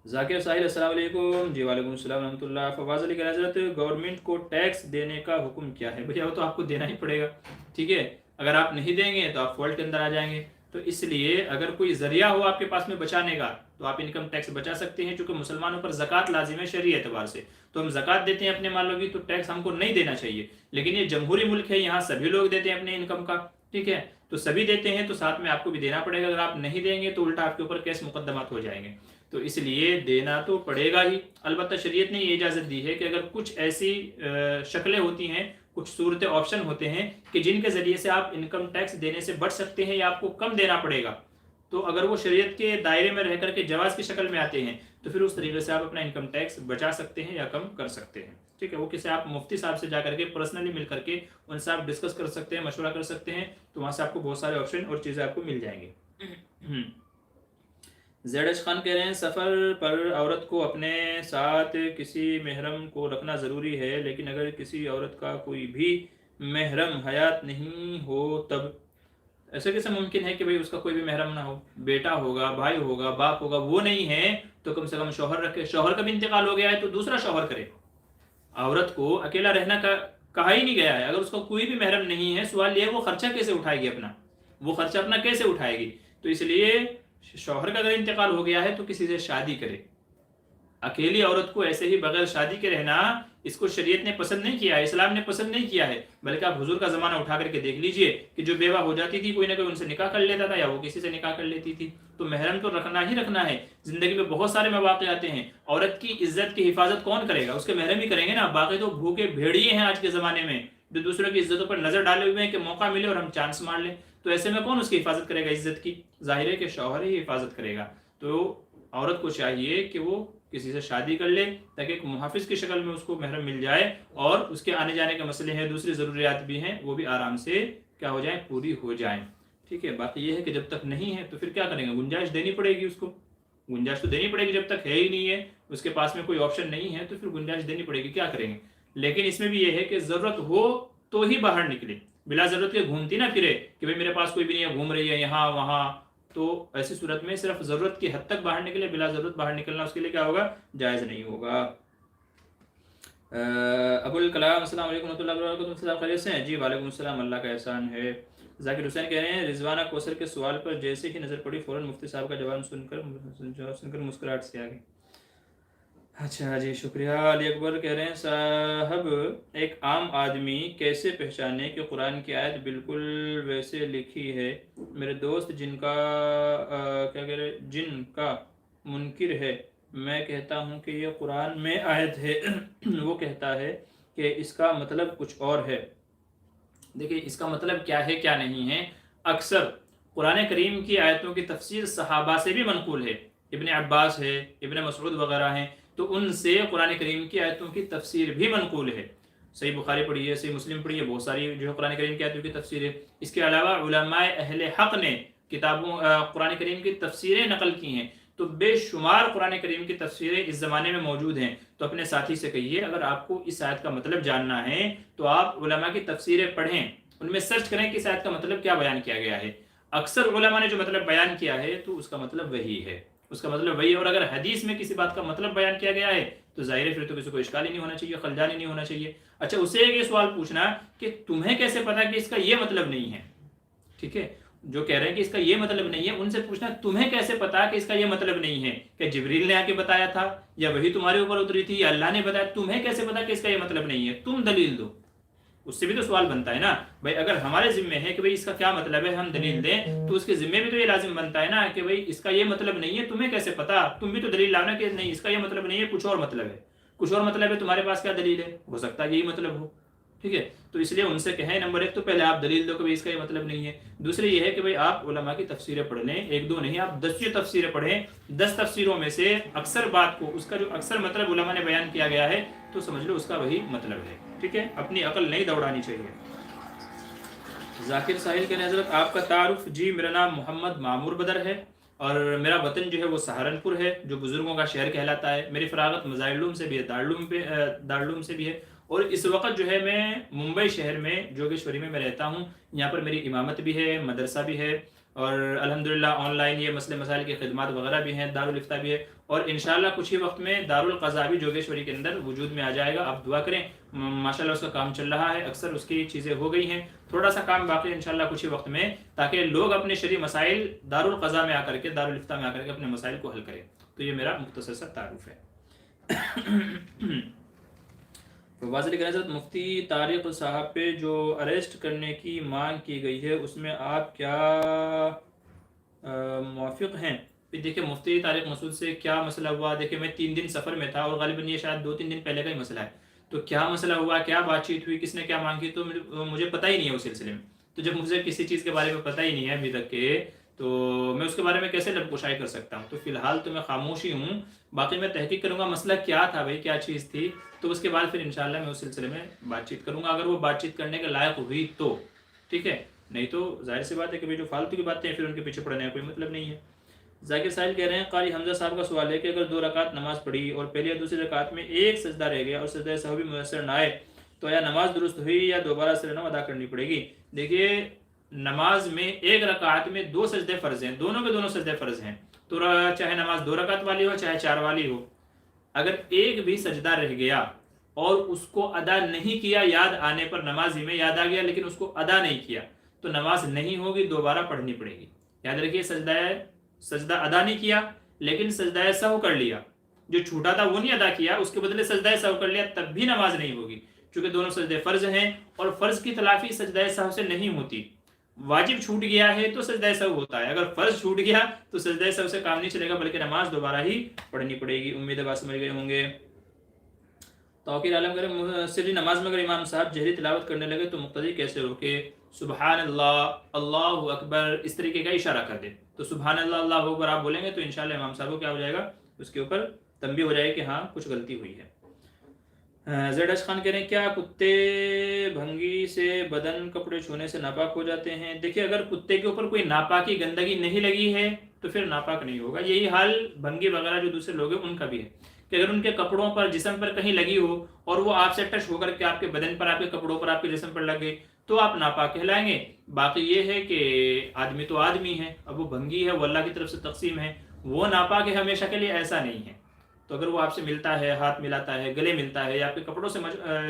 ذاکر ساحل السلام علیکم. جی وعلیکم السلام ورحمۃ اللہ. فواز علی حضرت گورنمنٹ کو ٹیکس دینے کا حکم کیا ہے؟ بھیا وہ تو آپ کو دینا ہی پڑے گا، ٹھیک ہے. اگر آپ نہیں دیں گے تو آپ فالٹ کے اندر آ جائیں گے. تو اس لیے اگر کوئی ذریعہ ہو آپ کے پاس میں بچانے کا تو آپ انکم ٹیکس بچا سکتے ہیں. چونکہ مسلمانوں پر زکوٰۃ لازم ہے شرعی اعتبار سے، تو ہم زکوٰۃ دیتے ہیں اپنے مالوں کی، تو ٹیکس ہم کو نہیں دینا چاہیے. لیکن یہ جمہوری ملک ہے، یہاں سبھی لوگ دیتے ہیں اپنے انکم کا، ٹھیک ہے. تو سبھی دیتے ہیں تو ساتھ میں آپ کو بھی دینا پڑے گا. اگر آپ نہیں دیں گے تو الٹا آپ کے اوپر کیس مقدمات ہو جائیں گے. تو اس لیے دینا تو پڑے گا ہی. البتہ شریعت نے یہ اجازت دی ہے کہ اگر کچھ ایسی شکلیں ہوتی ہیں، کچھ صورتیں آپشن ہوتے ہیں کہ جن کے ذریعے سے آپ انکم ٹیکس دینے سے بچ سکتے ہیں یا آپ کو کم دینا پڑے گا، تو اگر وہ شریعت کے دائرے میں رہ کر کے جواز کی شکل میں آتے ہیں تو پھر اس طریقے سے آپ اپنا انکم ٹیکس بچا سکتے ہیں یا کم کر سکتے ہیں، ٹھیک ہے. وہ کسی آپ مفتی صاحب سے جا کر کے پرسنلی مل کر کے ان سے آپ ڈسکس کر سکتے ہیں، مشورہ کر سکتے ہیں. تو وہاں سے آپ کو بہت سارے آپشن اور چیزیں آپ کو مل جائیں گے. زیڈ ایچ خان کہہ رہے ہیں سفر پر عورت کو اپنے ساتھ کسی محرم کو رکھنا ضروری ہے، لیکن اگر کسی عورت کا کوئی بھی محرم حیات نہیں ہو تب ایسا کیسے ممکن ہے کہ بھئی اس کا کوئی بھی محرم نہ ہو؟ بیٹا ہوگا، بھائی ہوگا، باپ ہوگا، وہ نہیں ہے تو کم سے کم شوہر رکھے. شوہر کا بھی انتقال ہو گیا ہے تو دوسرا شوہر کرے. عورت کو اکیلا رہنا کا کہا ہی نہیں گیا ہے. اگر اس کا کوئی بھی محرم نہیں ہے، سوال یہ ہے وہ خرچہ کیسے اٹھائے گی اپنا، وہ خرچہ اپنا کیسے اٹھائے گی. تو اس لیے شوہر کا اگر انتقال ہو گیا ہے تو کسی سے شادی کرے. اکیلی عورت کو ایسے ہی بغیر شادی کے رہنا اس کو شریعت نے پسند نہیں کیا ہے، اسلام نے پسند نہیں کیا ہے. بلکہ آپ حضور کا زمانہ اٹھا کر کے دیکھ لیجئے کہ جو بیوہ ہو جاتی تھی کوئی نہ کوئی ان سے نکاح کر لیتا تھا یا وہ کسی سے نکاح کر لیتی تھی. تو محرم تو رکھنا ہی رکھنا ہے. زندگی میں بہت سارے مواقع آتے ہیں، عورت کی عزت کی حفاظت کون کرے گا؟ اس کے محرم ہی کریں گے نا. باقی تو بھوکے بھیڑیے ہیں آج کے زمانے میں جو دوسروں کی عزتوں پر نظر ڈالے ہوئے ہیں کہ موقع ملے اور ہم چانس مار لیں. تو ایسے میں کون اس کی حفاظت کرے گا عزت کی؟ ظاہر ہے کہ شوہر ہی حفاظت کرے گا. تو عورت کو چاہیے کہ وہ کسی سے شادی کر لے تاکہ ایک محافظ کی شکل میں اس کو محرم مل جائے، اور اس کے آنے جانے کے مسئلے ہیں، دوسری ضروریات بھی ہیں، وہ بھی آرام سے کیا ہو جائیں، پوری ہو جائیں. ٹھیک ہے. باقی یہ ہے کہ جب تک نہیں ہے تو پھر کیا کریں گے؟ گنجائش دینی پڑے گی اس کو. گنجائش تو دینی پڑے گی. جب تک ہے ہی نہیں ہے، اس کے پاس میں کوئی آپشن نہیں ہے، تو پھر گنجائش دینی پڑے گی. کیا کریں گے؟ لیکن اس میں بھی یہ ہے کہ ضرورت ہو تو ہی باہر نکلے. بلا ضرورت کے گھومتی نہ پھرے کہ بھائی میرے پاس کوئی بھی نہیں ہے، گھوم رہی ہے یہاں وہاں. تو ایسی صورت میں صرف ضرورت کی حد تک باہر نکلے. بلا ضرورت باہر نکلنا اس کے لیے کیا ہوگا؟ جائز نہیں ہوگا. ابو الکلام السلام علیکم ورحمۃ اللہ وبرکاتہ. خیریت سے ہیں؟ جی وعلیکم السلام، اللہ کا احسان ہے. ذاکر حسین کہہ رہے ہیں رضوانہ کوثر کے سوال پر جیسے ہی نظر پڑی فوراً مفتی صاحب کا جواب سن کر مسکراہٹ سے آ گئی. اچھا جی شکریہ. علی اکبر کہہ رہے ہیں صاحب ایک عام آدمی کیسے پہچانے کہ قرآن کی آیت بالکل ویسے لکھی ہے؟ میرے دوست جن کا منکر ہے، میں کہتا ہوں کہ یہ قرآن میں آیت ہے، وہ کہتا ہے کہ اس کا مطلب کچھ اور ہے. دیکھیں اس کا مطلب کیا ہے کیا نہیں ہے. اکثر قرآن کریم کی آیتوں کی تفسیر صحابہ سے بھی منقول ہے. ابن عباس ہے، ابن مسعود وغیرہ ہیں، تو ان سے قرآن کریم کی آیتوں کی تفسیر بھی منقول ہے. صحیح بخاری پڑھی ہے، صحیح مسلم پڑھی ہے، بہت ساری جو ہے قرآن کریم کی آیتوں کی تفسیر ہے. اس کے علاوہ علماء اہل حق نے قرآن کریم کی تفسیریں نقل کی ہیں. تو بے شمار قرآن کریم کی تفسیریں اس زمانے میں موجود ہیں. تو اپنے ساتھی سے کہیے اگر آپ کو اس آیت کا مطلب جاننا ہے تو آپ علماء کی تفسیریں پڑھیں، ان میں سرچ کریں کہ اس آیت کا مطلب کیا بیان کیا گیا ہے. اکثر علماء نے جو مطلب بیان کیا ہے تو اس کا مطلب وہی ہے، اس کا مطلب وہی ہے. اور اگر حدیث میں کسی بات کا مطلب بیان کیا گیا ہے تو ظاہر ہے پھر تو کسی کو اشکال ہی نہیں ہونا چاہیے، خلجان ہی نہیں ہونا چاہیے. اچھا اس سے ایک یہ سوال پوچھنا کہ تمہیں کیسے پتا کہ اس کا یہ مطلب نہیں ہے؟ ٹھیک ہے، جو کہہ رہے ہیں کہ اس کا یہ مطلب نہیں ہے ان سے پوچھنا تمہیں کیسے پتا کہ اس کا یہ مطلب نہیں ہے؟ کہ جبریل نے آ کے بتایا تھا، یا وہی تمہارے اوپر اتری تھی، یا اللہ نے بتایا؟ تمہیں کیسے پتا کہ اس کا یہ مطلب نہیں ہے؟ تم دلیل دو. اس سے بھی تو سوال بنتا ہے نا بھائی. اگر ہمارے ذمے ہے کہ بھائی اس کا کیا مطلب ہے، ہم دلیل دیں، تو اس کے ذمے بھی تو یہ لازم بنتا ہے نا کہ بھائی اس کا یہ مطلب نہیں ہے، تمہیں کیسے پتا؟ تم بھی تو دلیل لانا کہ نہیں اس کا یہ مطلب نہیں ہے، کچھ اور مطلب ہے. کچھ اور مطلب ہے، تمہارے پاس کیا دلیل ہے؟ ہو سکتا ہے یہی مطلب ہو. ٹھیک ہے، تو اس لیے ان سے کہیں نمبر ایک تو پہلے آپ دلیل دو کہ اس کا یہ مطلب نہیں ہے. دوسرے یہ ہے کہ بھئی آپ علماء کی تفسیریں پڑھ لیں، ایک دو نہیں آپ 10 تفسیریں پڑھیں. 10 تفسیروں میں سے اکثر بات کو اس کا جو اکثر مطلب علماء نے بیان کیا گیا ہے تو سمجھ لو اس کا وہی مطلب ہے. ٹھیک ہے، اپنی عقل نہیں دوڑانی چاہیے. ذاکر ساحل کے حضرت آپ کا تعارف؟ جی میرا نام محمد معمور بدر ہے اور میرا وطن جو ہے وہ سہارنپور ہے جو بزرگوں کا شہر کہلاتا ہے. میری فراغت مظاہر علوم سے بھی ہے، دارالعلوم سے بھی ہے. اور اس وقت جو ہے میں ممبئی شہر میں جوگیشوری میں رہتا ہوں. یہاں پر میری امامت بھی ہے، مدرسہ بھی ہے، اور الحمدللہ آن لائن یہ مسئلے مسائل کی خدمات وغیرہ بھی ہیں، دارالفتہ بھی ہے. اور انشاءاللہ کچھ ہی وقت میں دارالقضاء بھی جوگیشوری کے اندر وجود میں آ جائے گا. آپ دعا کریں، ماشاءاللہ اس کا کام چل رہا ہے، اکثر اس کی چیزیں ہو گئی ہیں، تھوڑا سا کام باقی ہے انشاءاللہ کچھ ہی وقت میں، تاکہ لوگ اپنے شرعی مسائل دارالقضاء میں آ کر کے، دارالفتہ میں آ کر کے اپنے مسائل کو حل کریں. تو یہ میرا مختصر سا تعارف ہے. واضح کہنا حضرت مفتی طارق صاحب پہ جو اریسٹ کرنے کی مانگ کی گئی ہے اس میں آپ کیا موافق ہیں؟ دیکھیں مفتی طارق مسعود سے کیا مسئلہ ہوا؟ دیکھیں میں 3 دن سفر میں تھا اور غالباً یہ شاید 2-3 دن پہلے کا ہی مسئلہ ہے. تو کیا مسئلہ ہوا، کیا بات چیت ہوئی، کس نے کیا مانگ کی، تو مجھے پتہ ہی نہیں ہے اس سلسلے میں. تو جب مجھے کسی چیز کے بارے میں پتہ ہی نہیں ہے ابھی تک کے، تو میں اس کے بارے میں کیسے لب کشائی کر سکتا ہوں؟ تو فی الحال تو میں خاموش ہی ہوں. باقی میں تحقیق کروں گا مسئلہ کیا تھا بھائی، کیا چیز تھی، تو اس کے بعد پھر انشاءاللہ میں اس سلسلے میں بات چیت کروں گا، اگر وہ بات چیت کرنے کے لائق ہوئی تو. ٹھیک ہے، نہیں تو ظاہر سی بات ہے کہ جو فالتو کی باتیں ہیں پھر ان کے پیچھے پڑنے کا کوئی مطلب نہیں ہے. ذاکر ساحل کہہ رہے ہیں قاری حمزہ صاحب کا سوال ہے کہ اگر 2 رکعت نماز پڑھی اور پہلی یا دوسری رکعت میں ایک سجدہ رہ گیا اور سجدہ سہو بھی میسر نہ آئے تو یا نماز درست ہوئی یا دوبارہ سے ادا کرنی پڑے گی؟ دیکھیے نماز میں ایک رکعت میں 2 سجدے فرض ہیں، دونوں کے دونوں سجدے فرض ہیں. تو چاہے نماز 2 رکعت والی ہو چاہے 4 والی ہو، اگر ایک بھی سجدہ رہ گیا اور اس کو ادا نہیں کیا، یاد آنے پر نمازی میں یاد آ گیا لیکن اس کو ادا نہیں کیا، تو نماز نہیں ہوگی، دوبارہ پڑھنی پڑے گی۔ یاد رکھیے سجدہ ادا نہیں کیا لیکن سجدہ سہو کر لیا، جو چھوٹا تھا وہ نہیں ادا کیا، اس کے بدلے سجدہ سہو کر لیا، تب بھی نماز نہیں ہوگی، چونکہ دونوں سجدے فرض ہیں اور فرض کی تلافی سجدہ سہو سے نہیں ہوتی۔ واجب چھوٹ گیا ہے تو سجدہ سہو ہوتا ہے، اگر فرض چھوٹ گیا تو سجدہ سہو سے کام نہیں چلے گا بلکہ نماز دوبارہ ہی پڑھنی پڑے گی۔ امید ہے بات سمجھ گئے ہوں گے۔ توقیر عالم کرے سری نماز میں اگر امام صاحب جہری تلاوت کرنے لگے تو مقتدی کیسے روکے؟ سبحان اللہ، اللہ اکبر، اس طریقے کا اشارہ کر دے، تو سبحان اللہ، اللہ اکبر آپ بولیں گے تو انشاءاللہ امام صاحب کو کیا ہو جائے گا، اس کے اوپر تنبیہ ہو جائے کہ ہاں کچھ غلطی ہوئی ہے۔ زید اش خان کہہ رہے ہیں کیا کتے بھنگی سے بدن کپڑے چھونے سے ناپاک ہو جاتے ہیں؟ دیکھیں اگر کتے کے اوپر کوئی ناپاکی گندگی نہیں لگی ہے تو پھر ناپاک نہیں ہوگا۔ یہی حال بھنگی وغیرہ جو دوسرے لوگ ہیں ان کا بھی ہے کہ اگر ان کے کپڑوں پر، جسم پر کہیں لگی ہو اور وہ آپ سے ٹچ ہو کر کے آپ کے بدن پر، آپ کے کپڑوں پر، آپ کے جسم پر لگ گئی تو آپ ناپاک کہلائیں گے۔ باقی یہ ہے کہ آدمی تو آدمی ہے، اب وہ بھنگی ہے، وہ اللہ کی طرف سے تقسیم ہے، وہ ناپاک ہے ہمیشہ کے لیے، ایسا نہیں ہے۔ تو اگر وہ آپ سے ملتا ہے، ہاتھ ملاتا ہے، گلے ملتا ہے یا آپ کے کپڑوں سے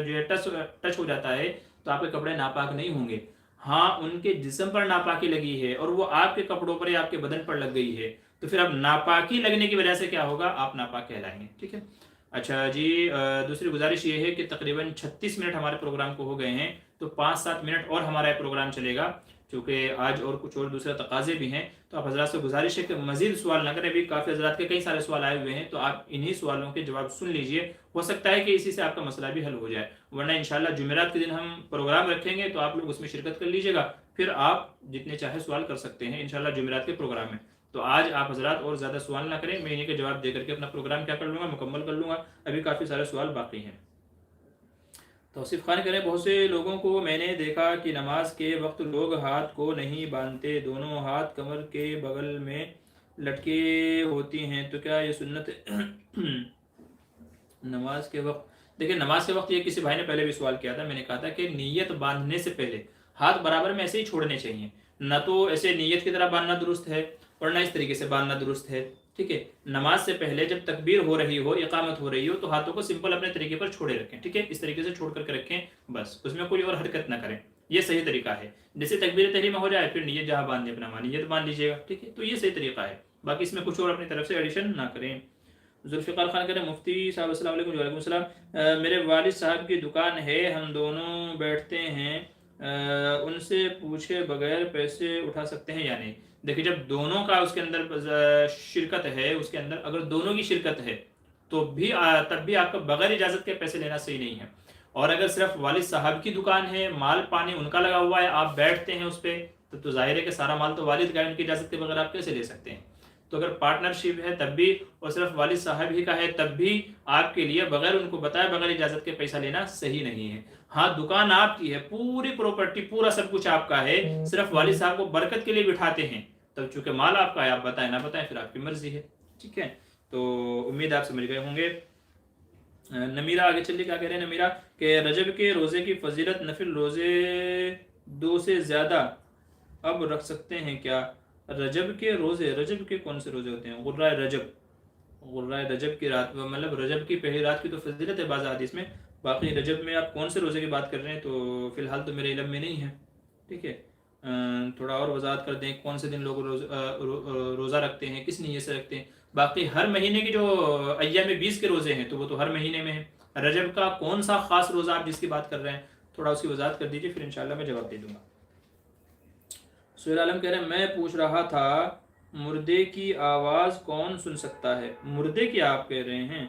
جو ہے ٹچ ہو جاتا ہے تو آپ کے کپڑے ناپاک نہیں ہوں گے۔ ہاں ان کے جسم پر ناپاکی لگی ہے اور وہ آپ کے کپڑوں پر یا آپ کے بدن پر لگ گئی ہے تو پھر اب ناپاکی لگنے کی وجہ سے کیا ہوگا، آپ ناپاک کہلائیں گے۔ ٹھیک ہے، اچھا جی، دوسری گزارش یہ ہے کہ تقریباً 36 منٹ ہمارے پروگرام کو ہو گئے ہیں، تو 5-7 منٹ اور ہمارا پروگرام چلے گا، چونکہ آج اور کچھ اور دوسرے تقاضے بھی ہیں۔ تو آپ حضرات سے گزارش ہے کہ مزید سوال نہ کریں، ابھی کافی حضرات کے کئی سارے سوال آئے ہوئے ہیں تو آپ انہی سوالوں کے جواب سن لیجئے، ہو سکتا ہے کہ اسی سے آپ کا مسئلہ بھی حل ہو جائے، ورنہ انشاءاللہ جمعرات کے دن ہم پروگرام رکھیں گے تو آپ لوگ اس میں شرکت کر لیجئے گا، پھر آپ جتنے چاہے سوال کر سکتے ہیں انشاءاللہ جمعرات کے پروگرام میں۔ تو آج آپ حضرات اور زیادہ سوال نہ کریں، میں انہیں کے جواب دے کر کے اپنا پروگرام کیا کر لوں گا، مکمل کر لوں گا، ابھی کافی سارے سوال باقی ہیں۔ توصیف خان کریں بہت سے لوگوں کو میں نے دیکھا کہ نماز کے وقت لوگ ہاتھ کو نہیں باندھتے، دونوں ہاتھ کمر کے بغل میں لٹکے ہوتی ہیں، تو کیا یہ سنت نماز کے وقت؟ دیکھیں نماز کے وقت یہ کسی بھائی نے پہلے بھی سوال کیا تھا، میں نے کہا تھا کہ نیت باندھنے سے پہلے ہاتھ برابر میں ایسے ہی چھوڑنے چاہیے، نہ تو ایسے نیت کی طرح باندھنا درست ہے اور نہ اس طریقے سے باندھنا درست ہے۔ ٹھیک ہے، نماز سے پہلے جب تکبیر ہو رہی ہو، اقامت ہو رہی ہو تو ہاتھوں کو سمپل اپنے طریقے پر چھوڑے رکھیں، ٹھیک ہے، اس طریقے سے چھوڑ کر کے رکھیں، بس اس میں کوئی اور حرکت نہ کریں، یہ صحیح طریقہ ہے۔ جیسے تکبیر تحریمہ ہو جائے پھر نیت جہاں باندھنے اپنا نیت باندھ لیجیے گا، ٹھیک ہے، تو یہ صحیح طریقہ ہے، باقی اس میں کچھ اور اپنی طرف سے ایڈیشن نہ کریں۔ ذوالفقار خان کہتے ہیں مفتی صاحب السلام علیکم۔ وعلیکم السلام، میرے والد صاحب کی دکان ہے، ہم دونوں بیٹھتے ہیں، ان سے پوچھے بغیر پیسے اٹھا سکتے ہیں یا نہیں؟ دیکھیں جب دونوں کا اس کے اندر شرکت ہے، اس کے اندر اگر دونوں کی شرکت ہے تو بھی تب بھی آپ کا بغیر اجازت کے پیسے لینا صحیح نہیں ہے، اور اگر صرف والد صاحب کی دکان ہے، مال پانی ان کا لگا ہوا ہے، آپ بیٹھتے ہیں اس پہ، تو ظاہر ہے کہ سارا مال تو والد کا ہے، ان کی اجازت کے بغیر آپ کیسے لے سکتے ہیں؟ تو اگر پارٹنرشپ ہے تب بھی، اور صرف والد صاحب ہی کا ہے تب بھی آپ کے لیے بغیر ان کو بتائے بغیر اجازت کے پیسہ لینا صحیح نہیں ہے۔ ہاں دکان آپ کی ہے، پوری پراپرٹی، پورا سب کچھ آپ کا ہے، صرف والد صاحب کو برکت کے لیے بٹھاتے ہیں، تب چونکہ مال آپ کا ہے، آپ بتائیں نہ بتائیں پھر آپ کی مرضی ہے، ٹھیک ہے۔ تو امید آپ سمجھ گئے ہوں گے۔ نمیرہ آگے چلیے کیا کہہ رہے ہیں نمیرہ، کہ رجب کے روزے کی فضیلت نفل روزے 2 سے زیادہ اب رکھ سکتے ہیں کیا؟ رجب کے روزے، رجب کے کون سے روزے ہوتے ہیں؟ غرہ رجب کی رات، مطلب رجب کی پہلی رات کی تو فضیلت ہے بعض حدیث میں، باقی رجب میں آپ کون سے روزے کی بات کر رہے ہیں تو فی الحال تو میرے علم میں نہیں ہے، ٹھیک ہے، تھوڑا اور وضاحت کر دیں کون سے دن لوگ روزہ رکھتے ہیں، کس نیت سے رکھتے ہیں؟ باقی ہر مہینے کی جو ایام 20 کے روزے ہیں تو وہ تو ہر مہینے میں ہیں، رجب کا کون سا خاص روزہ آپ جس کی بات کر رہے ہیں تھوڑا اس کی وضاحت کر دیجیے، پھر انشاءاللہ میں جواب دے دوں گا۔ سہیل عالم کہہ رہے ہیں میں پوچھ رہا تھا مردے کی آواز کون سن سکتا ہے؟ مردے کی آپ کہہ رہے ہیں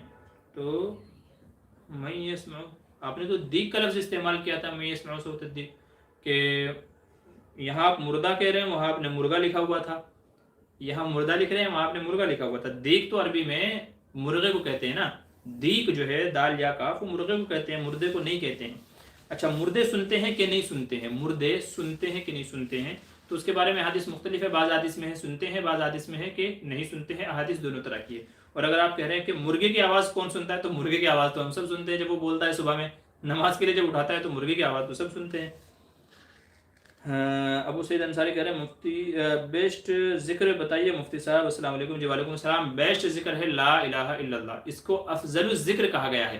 تو میں یہ سمعو، آپ نے تو دیگ کا لفظ استعمال کیا تھا، میں یہ سمعو صوت الدیگ، کہ یہاں آپ مردہ کہہ رہے ہیں وہاں آپ نے مرغا لکھا ہوا تھا، یہاں مردہ لکھ رہے ہیں وہاں آپ نے مرغا لکھا ہوا تھا۔ دیگ تو عربی میں مرغے کو کہتے ہیں نا، دیگ جو ہے دال یا کاف وہ مرغے کو کہتے ہیں، مردے کو نہیں کہتے ہیں۔ اچھا مردے سنتے ہیں کہ نہیں سنتے ہیں؟ مردے سنتے ہیں کہ نہیں سنتے ہیں تو اس کے بارے میں حدیث مختلف ہے، بعض حدیث میں ہے سنتے ہیں، بعض حدیث میں ہے کہ نہیں سنتے ہیں، احادیث دونوں طرح کی ہے۔ اور اگر آپ کہہ رہے ہیں کہ مرغے کی آواز کون سنتا ہے تو مرغے کی آواز تو ہم سب سنتے ہیں، جب وہ بولتا ہے صبح میں نماز کے لیے جب اٹھاتا ہے تو مرغے کی آواز تو سب سنتے ہیں۔ ابو سعید انصاری کہہ رہے ہیں مفتی بیسٹ ذکر بتائیے مفتی صاحب۔ السلام علیکم۔ جی وعلیکم السلام۔ بیسٹ ذکر ہے لا الہ الا اللہ، اس کو افضل الذکر کہا گیا ہے،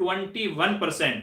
21%,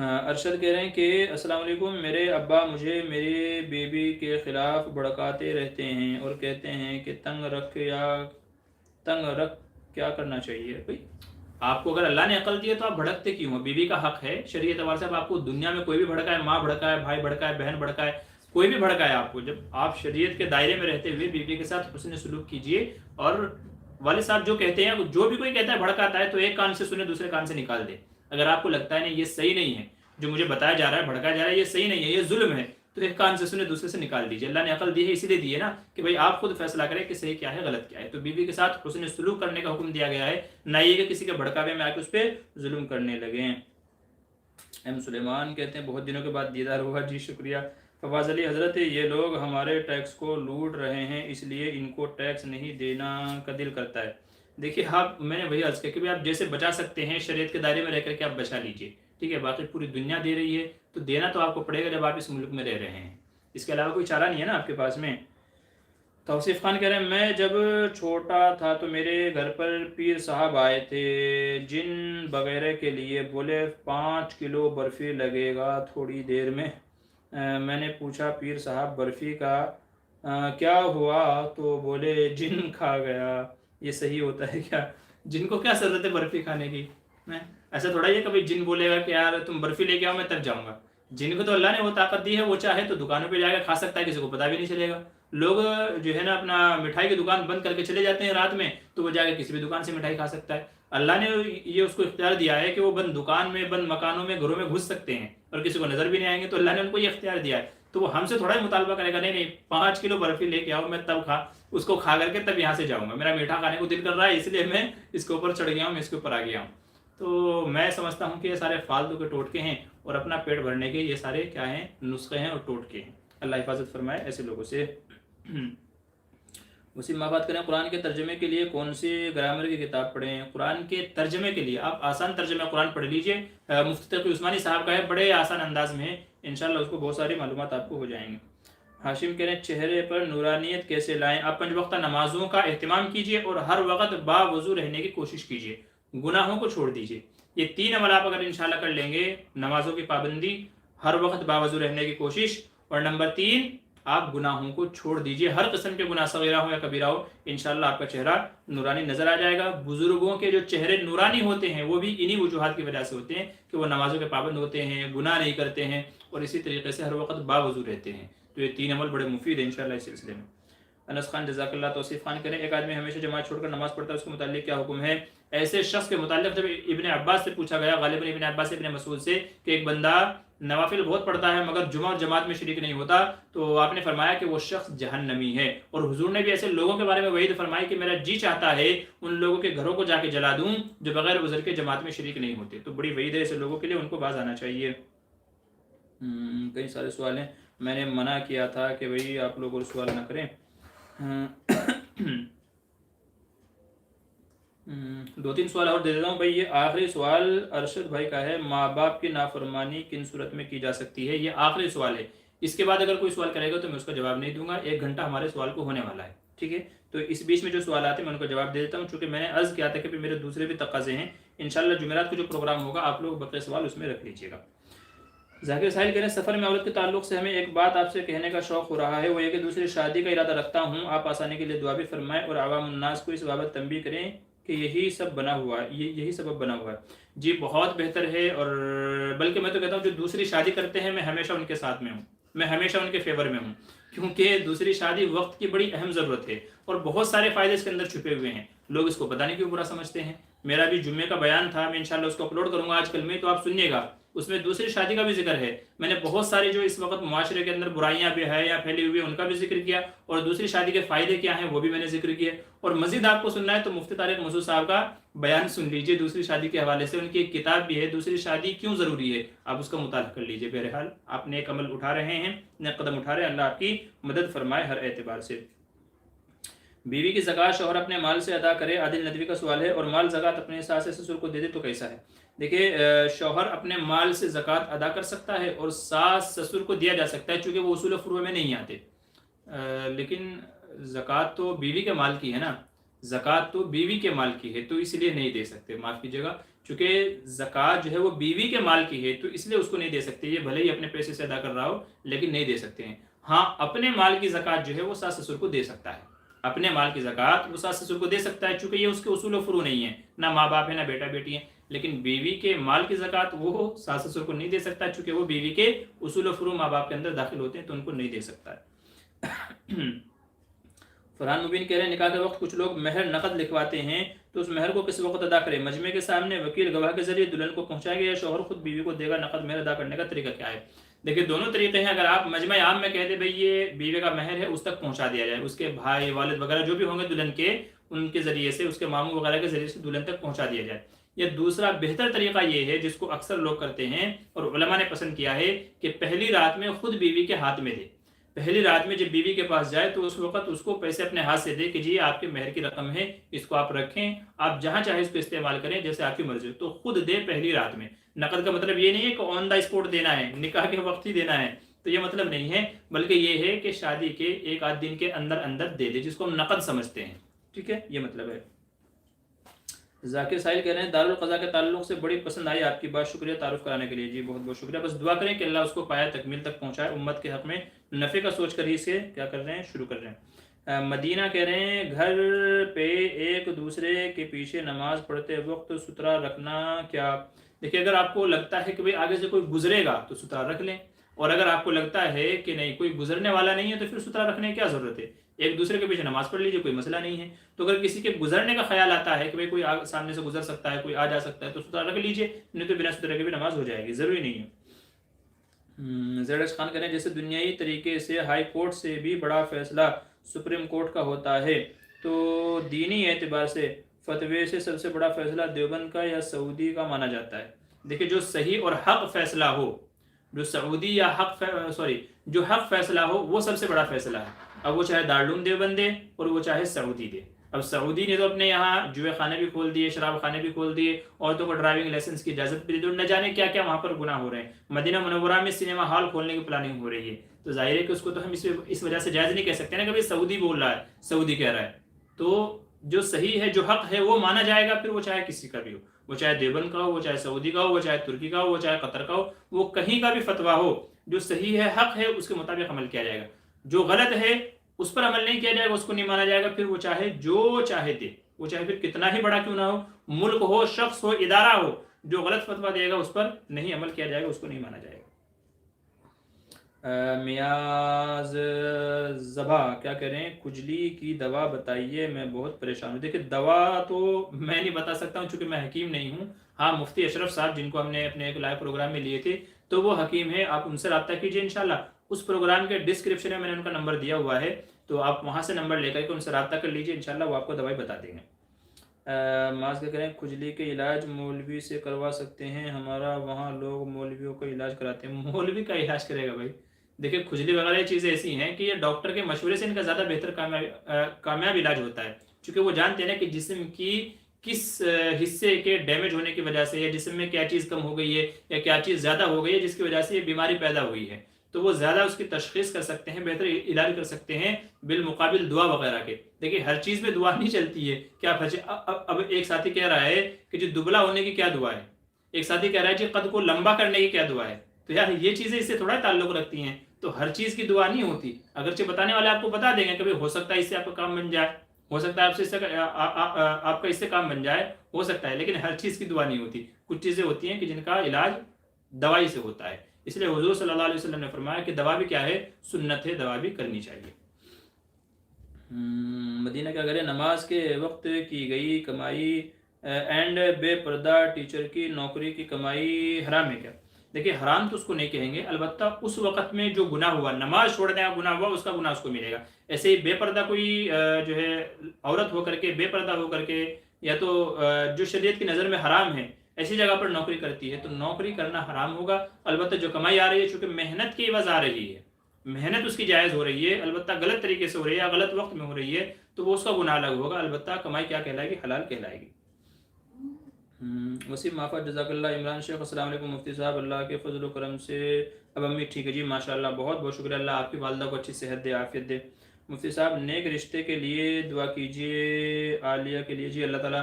ارشد کہہ رہے ہیں کہ السلام علیکم، میرے ابا مجھے میری بیوی کے خلاف بھڑکاتے رہتے ہیں اور کہتے ہیں کہ تنگ رکھ کیا کرنا چاہیے؟ بھائی آپ کو اگر اللہ نے عقل دی ہے تو آپ بھڑکتے کیوں ہیں؟ بیوی کا حق ہے شریعت اعتبار سے، اب آپ کو دنیا میں کوئی بھی بھڑکائے، ماں بھڑکائے، بھائی بھڑکائے، بہن بھڑکائے، کوئی بھی بھڑکائے آپ کو، جب آپ شریعت کے دائرے میں رہتے ہوئے بیوی کے ساتھ حسن سلوک کیجیے۔ اور والد صاحب جو کہتے ہیں، جو بھی کوئی کہتا ہے بھڑکاتا ہے، تو ایک کان سے سنے دوسرے کان سے نکال دے۔ اگر آپ کو لگتا ہے نہیں یہ صحیح نہیں ہے، جو مجھے بتایا جا رہا ہے، بھڑکایا جا رہا ہے، یہ صحیح نہیں ہے، یہ ظلم ہے، تو ایک کان سے سنے دوسرے سے نکال دیجیے۔ اللہ نے عقل دی ہے، اسی لیے دی ہے نا کہ بھائی آپ خود فیصلہ کریں کہ صحیح کیا ہے، غلط کیا ہے۔ تو بیوی کے ساتھ حسن سلوک کرنے کا حکم دیا گیا ہے، نہ یہ کہ کسی کے بھڑکاوے میں آ کے اس پہ ظلم کرنے لگیں۔ ایم سلیمان کہتے ہیں بہت دنوں کے بعد دیدار ہوا، جی شکریہ۔ فواز علی حضرت، یہ لوگ ہمارے ٹیکس کو لوٹ رہے ہیں، اس لیے ان کو ٹیکس نہیں دینا کا دل کرتا ہے۔ دیکھیے میں نے وہی عرض کیا کہ آپ جیسے بچا سکتے ہیں شریعت کے دائرے میں رہ کر کے آپ بچا لیجئے، ٹھیک ہے؟ باقی پوری دنیا دے رہی ہے تو دینا تو آپ کو پڑے گا جب آپ اس ملک میں رہ رہے ہیں، اس کے علاوہ کوئی چارہ نہیں ہے نا آپ کے پاس میں۔ توصیف خان کہہ رہے ہیں میں جب چھوٹا تھا تو میرے گھر پر پیر صاحب آئے تھے جن وغیرہ کے لیے، بولے 5 کلو برفی لگے گا تھوڑی دیر میں۔ میں نے پوچھا پیر صاحب برفی کا کیا ہوا؟ تو بولے جن کھا گیا۔ یہ صحیح ہوتا ہے کیا؟ جن کو کیا ضرورت ہے برفی کھانے کی؟ ایسا تھوڑا یہ کبھی جن بولے گا کہ یار تم برفی لے کے آؤ میں تب جاؤں گا۔ جن کو تو اللہ نے وہ طاقت دی ہے، وہ چاہے تو دکانوں پہ جا کے کھا سکتا ہے، کسی کو پتہ بھی نہیں چلے گا۔ لوگ جو ہے نا اپنا مٹھائی کی دکان بند کر کے چلے جاتے ہیں رات میں، تو وہ جا کے کسی بھی دکان سے مٹھائی کھا سکتا ہے۔ اللہ نے یہ اس کو اختیار دیا ہے کہ وہ بند دکان میں، بند مکانوں میں، گھروں میں گھس سکتے ہیں اور کسی کو نظر بھی نہیں آئیں گے، تو اللہ نے ان کو یہ اختیار دیا ہے۔ تو وہ ہم سے تھوڑا ہی مطالبہ کرے گا، نہیں 5 کلو برفی لے کے آؤ میں تب اس کو کھا کر کے تب یہاں سے جاؤں گا، میرا میٹھا کھانے کو دل کر رہا ہے اس لیے میں اس کے اوپر چڑھ گیا ہوں، میں اس کے اوپر آ گیا ہوں۔ تو میں سمجھتا ہوں کہ یہ سارے فالتو کے ٹوٹکے ہیں اور اپنا پیٹ بھرنے کے یہ سارے کیا ہیں، نسخے ہیں اور ٹوٹکے ہیں۔ اللہ حفاظت فرمائے ایسے لوگوں سے۔ اسی میں بات کریں قرآن کے ترجمے کے لیے کون سی گرامر کی کتاب پڑھیں؟ قرآن کے ترجمے کے لیے آپ آسان ترجمہ قرآن پڑھ لیجئے، مفتی تقی عثمانی صاحب کا ہے، بڑے آسان انداز میں ہے، انشاءاللہ اس کو بہت ساری معلومات آپ کو ہو جائیں گے۔ ہاشم کہہ رہے ہیں چہرے پر نورانیت کیسے لائیں؟ آپ 5 وقتہ نمازوں کا اہتمام کیجئے اور ہر وقت باوضو رہنے کی کوشش کیجئے، گناہوں کو چھوڑ دیجئے۔ یہ 3 عمل آپ اگر انشاءاللہ کر لیں گے، نمازوں کی پابندی، ہر وقت باوضو رہنے کی کوشش، اور نمبر 3 آپ گناہوں کو چھوڑ دیجئے، ہر قسم کے گناہ صغیرہ ہو یا کبیرہ ہو، انشاءاللہ آپ کا چہرہ نورانی نظر آ جائے گا۔ بزرگوں کے جو چہرے نورانی ہوتے ہیں وہ بھی انہی وجوہات کی وجہ سے ہوتے ہیں کہ وہ نمازوں کے پابند ہوتے ہیں، گناہ نہیں کرتے ہیں، اور اسی طریقے سے ہر وقت باوضو رہتے ہیں۔ تو یہ 3 عمل بڑے مفید ہیں انشاءاللہ اس سلسلے میں۔ انس خان جزاک اللہ۔ توصیف خان کریں ایک آدمی ہمیشہ جماعت چھوڑ کر نماز پڑھتا ہے، اس کے متعلق کیا حکم ہے؟ ایسے شخص کے متعلق جب ابن عباس سے پوچھا گیا، غالباً ابن عباس ابن مسعود سے، کہ ایک بندہ نوافل بہت پڑھتا ہے مگر جمعہ اور جماعت میں شریک نہیں ہوتا، تو آپ نے فرمایا کہ وہ شخص جہنمی ہے۔ اور حضور نے بھی ایسے لوگوں کے بارے میں وعید فرمائی کہ میرا جی چاہتا ہے ان لوگوں کے گھروں کو جا کے جلا دوں جو بغیر عذر کے جماعت میں شریک نہیں ہوتے۔ تو بڑی وعید ہے ایسے لوگوں کے لیے، ان کو باز آنا چاہیے۔ کئی سارے سوال ہیں، میں نے منع کیا تھا کہ بھئی آپ لوگ اور سوال نہ کریں۔ 2-3 سوال اور دے دیتا ہوں بھائی۔ یہ آخری سوال ارشد بھائی کا ہے، ماں باپ کی نافرمانی کن صورت میں کی جا سکتی ہے؟ یہ آخری سوال ہے، اس کے بعد اگر کوئی سوال کرے گا تو میں اس کا جواب نہیں دوں گا۔ 1 گھنٹہ ہمارے سوال کو ہونے والا ہے، ٹھیک ہے؟ تو اس بیچ میں جو سوالات ہیں میں ان کو جواب دے دیتا ہوں، چونکہ میں نے عرض کیا تھا کہ میرے دوسرے بھی تقاضے ہیں۔ انشاءاللہ جمعرات کو جو پروگرام ہوگا آپ لوگ بقیہ سوال اس میں رکھ لیجیے گا۔ ذاکر ساحل کہہ رہے ہیں سفر میں عورت کے تعلق سے ہمیں ایک بات آپ سے کہنے کا شوق ہو رہا ہے، وہ یہ کہ دوسری شادی کا ارادہ رکھتا ہوں، آپ آسانی کے لیے دعا بھی فرمائیں اور عوام الناس کو اس بابت تنبیہ کریں کہ یہی سبب بنا ہوا ہے۔ جی بہت بہتر ہے، اور بلکہ میں تو کہتا ہوں جو دوسری شادی کرتے ہیں میں ہمیشہ ان کے ساتھ میں ہوں، میں ہمیشہ ان کے فیور میں ہوں، کیونکہ دوسری شادی وقت کی بڑی اہم ضرورت ہے اور بہت سارے فائدے اس کے اندر چھپے ہوئے ہیں، لوگ اس کو پتہ نہیں کیوں برا سمجھتے ہیں۔ میرا بھی جمعے کا بیان تھا، میں انشاءاللہ اس کو اپلوڈ کروں گا آج کل میں، تو آپ سنیے گا، اس میں دوسری شادی کا بھی ذکر ہے۔ میں نے بہت ساری جو اس وقت معاشرے کے اندر برائیاں بھی ہے یا پھیلی ہوئی ان کا بھی ذکر کیا، اور دوسری شادی کے فائدے کیا ہیں وہ بھی میں نے ذکر کیا۔ اور مزید آپ کو سننا ہے تو مفتی طارق مسعود صاحب کا بیان سن لیجئے دوسری شادی کے حوالے سے، ان کی ایک کتاب بھی ہے دوسری شادی کیوں ضروری ہے، آپ اس کا مطالعہ کر لیجئے۔ بہرحال آپ نیک عمل اٹھا رہے ہیں، نیک قدم اٹھا رہے ہیں، اللہ آپ کی مدد فرمائے ہر اعتبار سے۔ بیوی کی زکوٰۃ شوہر اپنے مال سے ادا کرے، عادل ندوی کا سوال ہے، اور مال زکوٰۃ اپنے ساس سسر کو دے دے تو کیسا ہے؟ دیکھیے شوہر اپنے مال سے زکوٰۃ ادا کر سکتا ہے اور ساس سسر کو دیا جا سکتا ہے، چونکہ وہ اصول و فروع میں نہیں آتے، لیکن زکوٰۃ تو بیوی کے مال کی ہے نا، زکوٰۃ تو بیوی کے مال کی ہے، تو اس لیے نہیں دے سکتے، معاف کیجیے گا، چونکہ زکوٰۃ جو ہے وہ بیوی کے مال کی ہے تو اس لیے اس کو نہیں دے سکتے، یہ بھلے ہی اپنے پیسے سے ادا کر رہا ہو لیکن نہیں دے سکتے ہیں۔ ہاں اپنے مال کی زکوٰۃ جو ہے وہ ساس سسر کو دے سکتا ہے، اپنے مال کی زکوٰۃ وہ ساس سسر کو دے سکتا ہے، چونکہ یہ اس کے اصول و فروع نہیں ہے، نہ ماں باپ ہے نہ بیٹا بیٹی ہے، لیکن بیوی کے مال کی زکوٰۃ وہ ساس سسر کو نہیں دے سکتا، چونکہ وہ بیوی کے اصول و فروع ماں باپ کے اندر داخل ہوتے ہیں تو ان کو نہیں دے سکتا ہے۔ فرحان مبین کہہ رہے ہیں نکاح کے وقت کچھ لوگ مہر نقد لکھواتے ہیں تو اس مہر کو کس وقت ادا کرے؟ مجمع کے سامنے، وکیل گواہ کے ذریعے، دلہن کو پہنچائے گا یا شوہر خود بیوی کو دے گا؟ نقد مہر ادا کرنے کا طریقہ کیا ہے؟ دیکھیے دونوں طریقے ہیں۔ اگر آپ مجمع عام میں کہہ دیں بھائی یہ بیوی کا مہر ہے، اس تک پہنچا دیا جائے، اس کے بھائی والد وغیرہ جو بھی ہوں گے دلہن کے، ان کے ذریعے سے، اس کے ماموں وغیرہ کے ذریعے سے دلہن تک پہنچا دیا جائے۔ یا دوسرا بہتر طریقہ یہ ہے جس کو اکثر لوگ کرتے ہیں اور علماء نے پسند کیا ہے کہ پہلی رات میں خود بیوی کے ہاتھ میں دے۔ پہلی رات میں جب بیوی کے پاس جائے تو اس وقت اس کو پیسے اپنے ہاتھ سے دے کہ جی آپ کے مہر کی رقم ہے، اس کو آپ رکھیں، آپ جہاں چاہے اس کو استعمال کریں جیسے آپ کی مرضی ہو، تو خود دے پہلی رات میں۔ نقد کا مطلب یہ نہیں ہے کہ آن دا اسپوٹ دینا ہے، نکاح کے وقت ہی دینا ہے، تو یہ مطلب نہیں ہے، بلکہ یہ ہے کہ شادی کے ایک آدھ دن کے اندر اندر دے دے، جس کو ہم نقد سمجھتے ہیں، ٹھیک ہے، یہ مطلب ہے۔ ذاکر ساحل کہہ رہے ہیں دارالقضاء کے تعلق سے بڑی پسند آئی آپ کی بات، شکریہ تعارف کرانے کے لیے۔ جی بہت بہت شکریہ، بس دعا کریں کہ اللہ اس کو پایا تکمیل تک پہنچائے، امت کے حق میں نفع کا سوچ کر ہی سے کیا کر رہے ہیں، شروع کر رہے ہیں۔ مدینہ کہہ رہے ہیں گھر پہ ایک دوسرے کے پیچھے نماز پڑھتے وقت سترہ رکھنا کیا؟ دیکھیے اگر آپ کو لگتا ہے کہ بھئی آگے سے کوئی گزرے گا تو سترہ رکھ لیں، اور اگر آپ کو لگتا ہے کہ نہیں کوئی گزرنے والا نہیں ہے تو پھر سترہ رکھنے کی کیا ضرورت ہے؟ ایک دوسرے کے پیچھے نماز پڑھ لیجیے، کوئی مسئلہ نہیں ہے۔ تو اگر کسی کے گزرنے کا خیال آتا ہے کہ بھئی کوئی سامنے سے گزر سکتا ہے، کوئی آ جا سکتا ہے، تو سترہ رکھ لیجیے، نہیں تو بنا سترہ کے بھی نماز ہو جائے گی، ضروری نہیں ہے۔ زیڈ خان کہہ رہے ہیں جیسے دنیائی طریقے سے ہائی کورٹ سے بھی بڑا فیصلہ سپریم کورٹ کا ہوتا ہے، تو دینی اعتبار سے فتوے سے سب سے بڑا فیصلہ دیوبند کا یا سعودی کا مانا جاتا ہے؟ دیکھیں جو صحیح اور حق فیصلہ ہو، جو سعودی یا جو حق فیصلہ ہو وہ سب سے بڑا فیصلہ ہے، اب وہ چاہے دارالعلوم دیوبند دے اور وہ چاہے سعودی دے۔ اب سعودی نے تو اپنے یہاں جوئے خانے بھی کھول دیے، شراب خانے بھی کھول دیے، عورتوں کو ڈرائیونگ لائسنس کی اجازت بھی دی، نہ جانے کیا کیا وہاں پر گناہ ہو رہے ہیں۔ مدینہ منورہ میں سنیما ہال کھولنے کی پلاننگ ہو رہی ہے، تو ظاہر ہے کہ اس کو تو ہم اس وجہ سے جائز نہیں کہہ سکتے نا کہ سعودی بول رہا ہے، سعودی کہہ رہا ہے۔ تو جو صحیح ہے، جو حق ہے وہ مانا جائے گا، پھر وہ چاہے کسی کا بھی ہو، وہ چاہے دیوبند کا ہو، وہ چاہے سعودی کا ہو، وہ چاہے ترکی کا ہو، وہ چاہے قطر کا ہو، وہ کہیں کا بھی فتویٰ ہو، جو صحیح ہے، حق ہے، اس کے مطابق عمل کیا جائے گا۔ جو غلط ہے اس پر عمل نہیں کیا جائے گا، اس کو نہیں مانا جائے گا، پھر وہ چاہے جو چاہے دے، وہ چاہے پھر کتنا ہی بڑا کیوں نہ ہو، ملک ہو، شخص ہو، ادارہ ہو، جو غلط فتویٰ دے گا اس پر نہیں عمل کیا جائے گا، اس کو نہیں مانا جائے گا۔ میاز زبا کیا کہہ رہے ہیں کھجلی کی دوا بتائیے، میں بہت پریشان ہوں۔ دیکھیں دوا تو میں نہیں بتا سکتا ہوں چونکہ میں حکیم نہیں ہوں، ہاں مفتی اشرف صاحب جن کو ہم نے اپنے ایک لائیو پروگرام میں لیے تھے تو وہ حکیم ہیں، آپ ان سے رابطہ کیجئے انشاءاللہ۔ اس پروگرام کے ڈسکرپشن میں میں نے ان کا نمبر دیا ہوا ہے، تو آپ وہاں سے نمبر لے کر کے ان سے رابطہ کر لیجئے، انشاءاللہ وہ آپ کو دوائی بتا دیں گے۔ ماز کیا کریں کھجلی کے علاج مولوی سے کروا سکتے ہیں؟ ہمارا وہاں لوگ مولویوں کا علاج کراتے ہیں۔ مولوی کا علاج کرے گا بھائی؟ دیکھیں کھجلی وغیرہ یہ چیزیں ایسی ہیں کہ یہ ڈاکٹر کے مشورے سے ان کا زیادہ بہتر کامیاب علاج ہوتا ہے، چونکہ وہ جانتے ہیں کہ جسم کی کس حصے کے ڈیمیج ہونے کی وجہ سے یا جسم میں کیا چیز کم ہو گئی ہے یا کیا چیز زیادہ ہو گئی ہے جس کی وجہ سے یہ بیماری پیدا ہوئی ہے، تو وہ زیادہ اس کی تشخیص کر سکتے ہیں، بہتر علاج کر سکتے ہیں بالمقابل دعا وغیرہ کے۔ دیکھیں ہر چیز میں دعا نہیں چلتی ہے، کیا اب ایک ساتھی کہہ رہا ہے کہ جو دبلا ہونے کی کیا دعا ہے، ایک ساتھی کہہ رہا ہے کہ قد کو لمبا کرنے کی کیا دعا ہے، تو یار یہ چیزیں اس سے تھوڑا تعلق رکھتی ہیں، تو ہر چیز کی دعا نہیں ہوتی۔ اگرچہ بتانے والے آپ کو بتا دیں گے کہ ہو سکتا ہے اس سے آپ کا کام بن جائے، ہو سکتا ہے آپ کا اس سے کام بن جائے، ہو سکتا ہے، لیکن ہر چیز کی دعا نہیں ہوتی۔ کچھ چیزیں ہوتی ہیں کہ جن کا علاج دوائی سے ہوتا ہے، اس لیے حضور صلی اللہ علیہ وسلم نے فرمایا کہ دوا بھی کیا ہے، سنت ہے، دوا بھی کرنی چاہیے۔ مدینہ کیا کرے نماز کے وقت کی گئی کمائی اینڈ بے پردہ ٹیچر کی نوکری کی کمائی حرام ہے کیا؟ دیکھیں حرام تو اس کو نہیں کہیں گے، البتہ اس وقت میں جو گناہ ہوا، نماز چھوڑنے کا گناہ ہوا، اس کا گناہ اس کو ملے گا۔ ایسے ہی بے پردہ کوئی جو ہے عورت ہو کر کے، بے پردہ ہو کر کے، یا تو جو شریعت کی نظر میں حرام ہے ایسی جگہ پر نوکری کرتی ہے تو نوکری کرنا حرام ہوگا۔ البتہ جو کمائی آ رہی ہے چونکہ محنت کی عوض آ رہی ہے، محنت اس کی جائز ہو رہی ہے، البتہ غلط طریقے سے ہو رہی ہے یا غلط وقت میں ہو رہی ہے تو وہ اس کا گناہ الگ ہوگا، البتہ کمائی کیا کہلائے گی، حلال کہلائے گی۔ وسیم معافت جزاک اللہ۔ عمران شیخ السلام علیکم مفتی صاحب، اللہ کے فضل و کرم سے اب امی ٹھیک ہے جی ماشاءاللہ، بہت بہت شکریہ، اللہ آپ کی والدہ کو اچھی صحت دے، عافیت دے۔ مفتی صاحب نیک رشتے کے لیے دعا کیجیے، عالیہ کے لیے جی اللہ تعالیٰ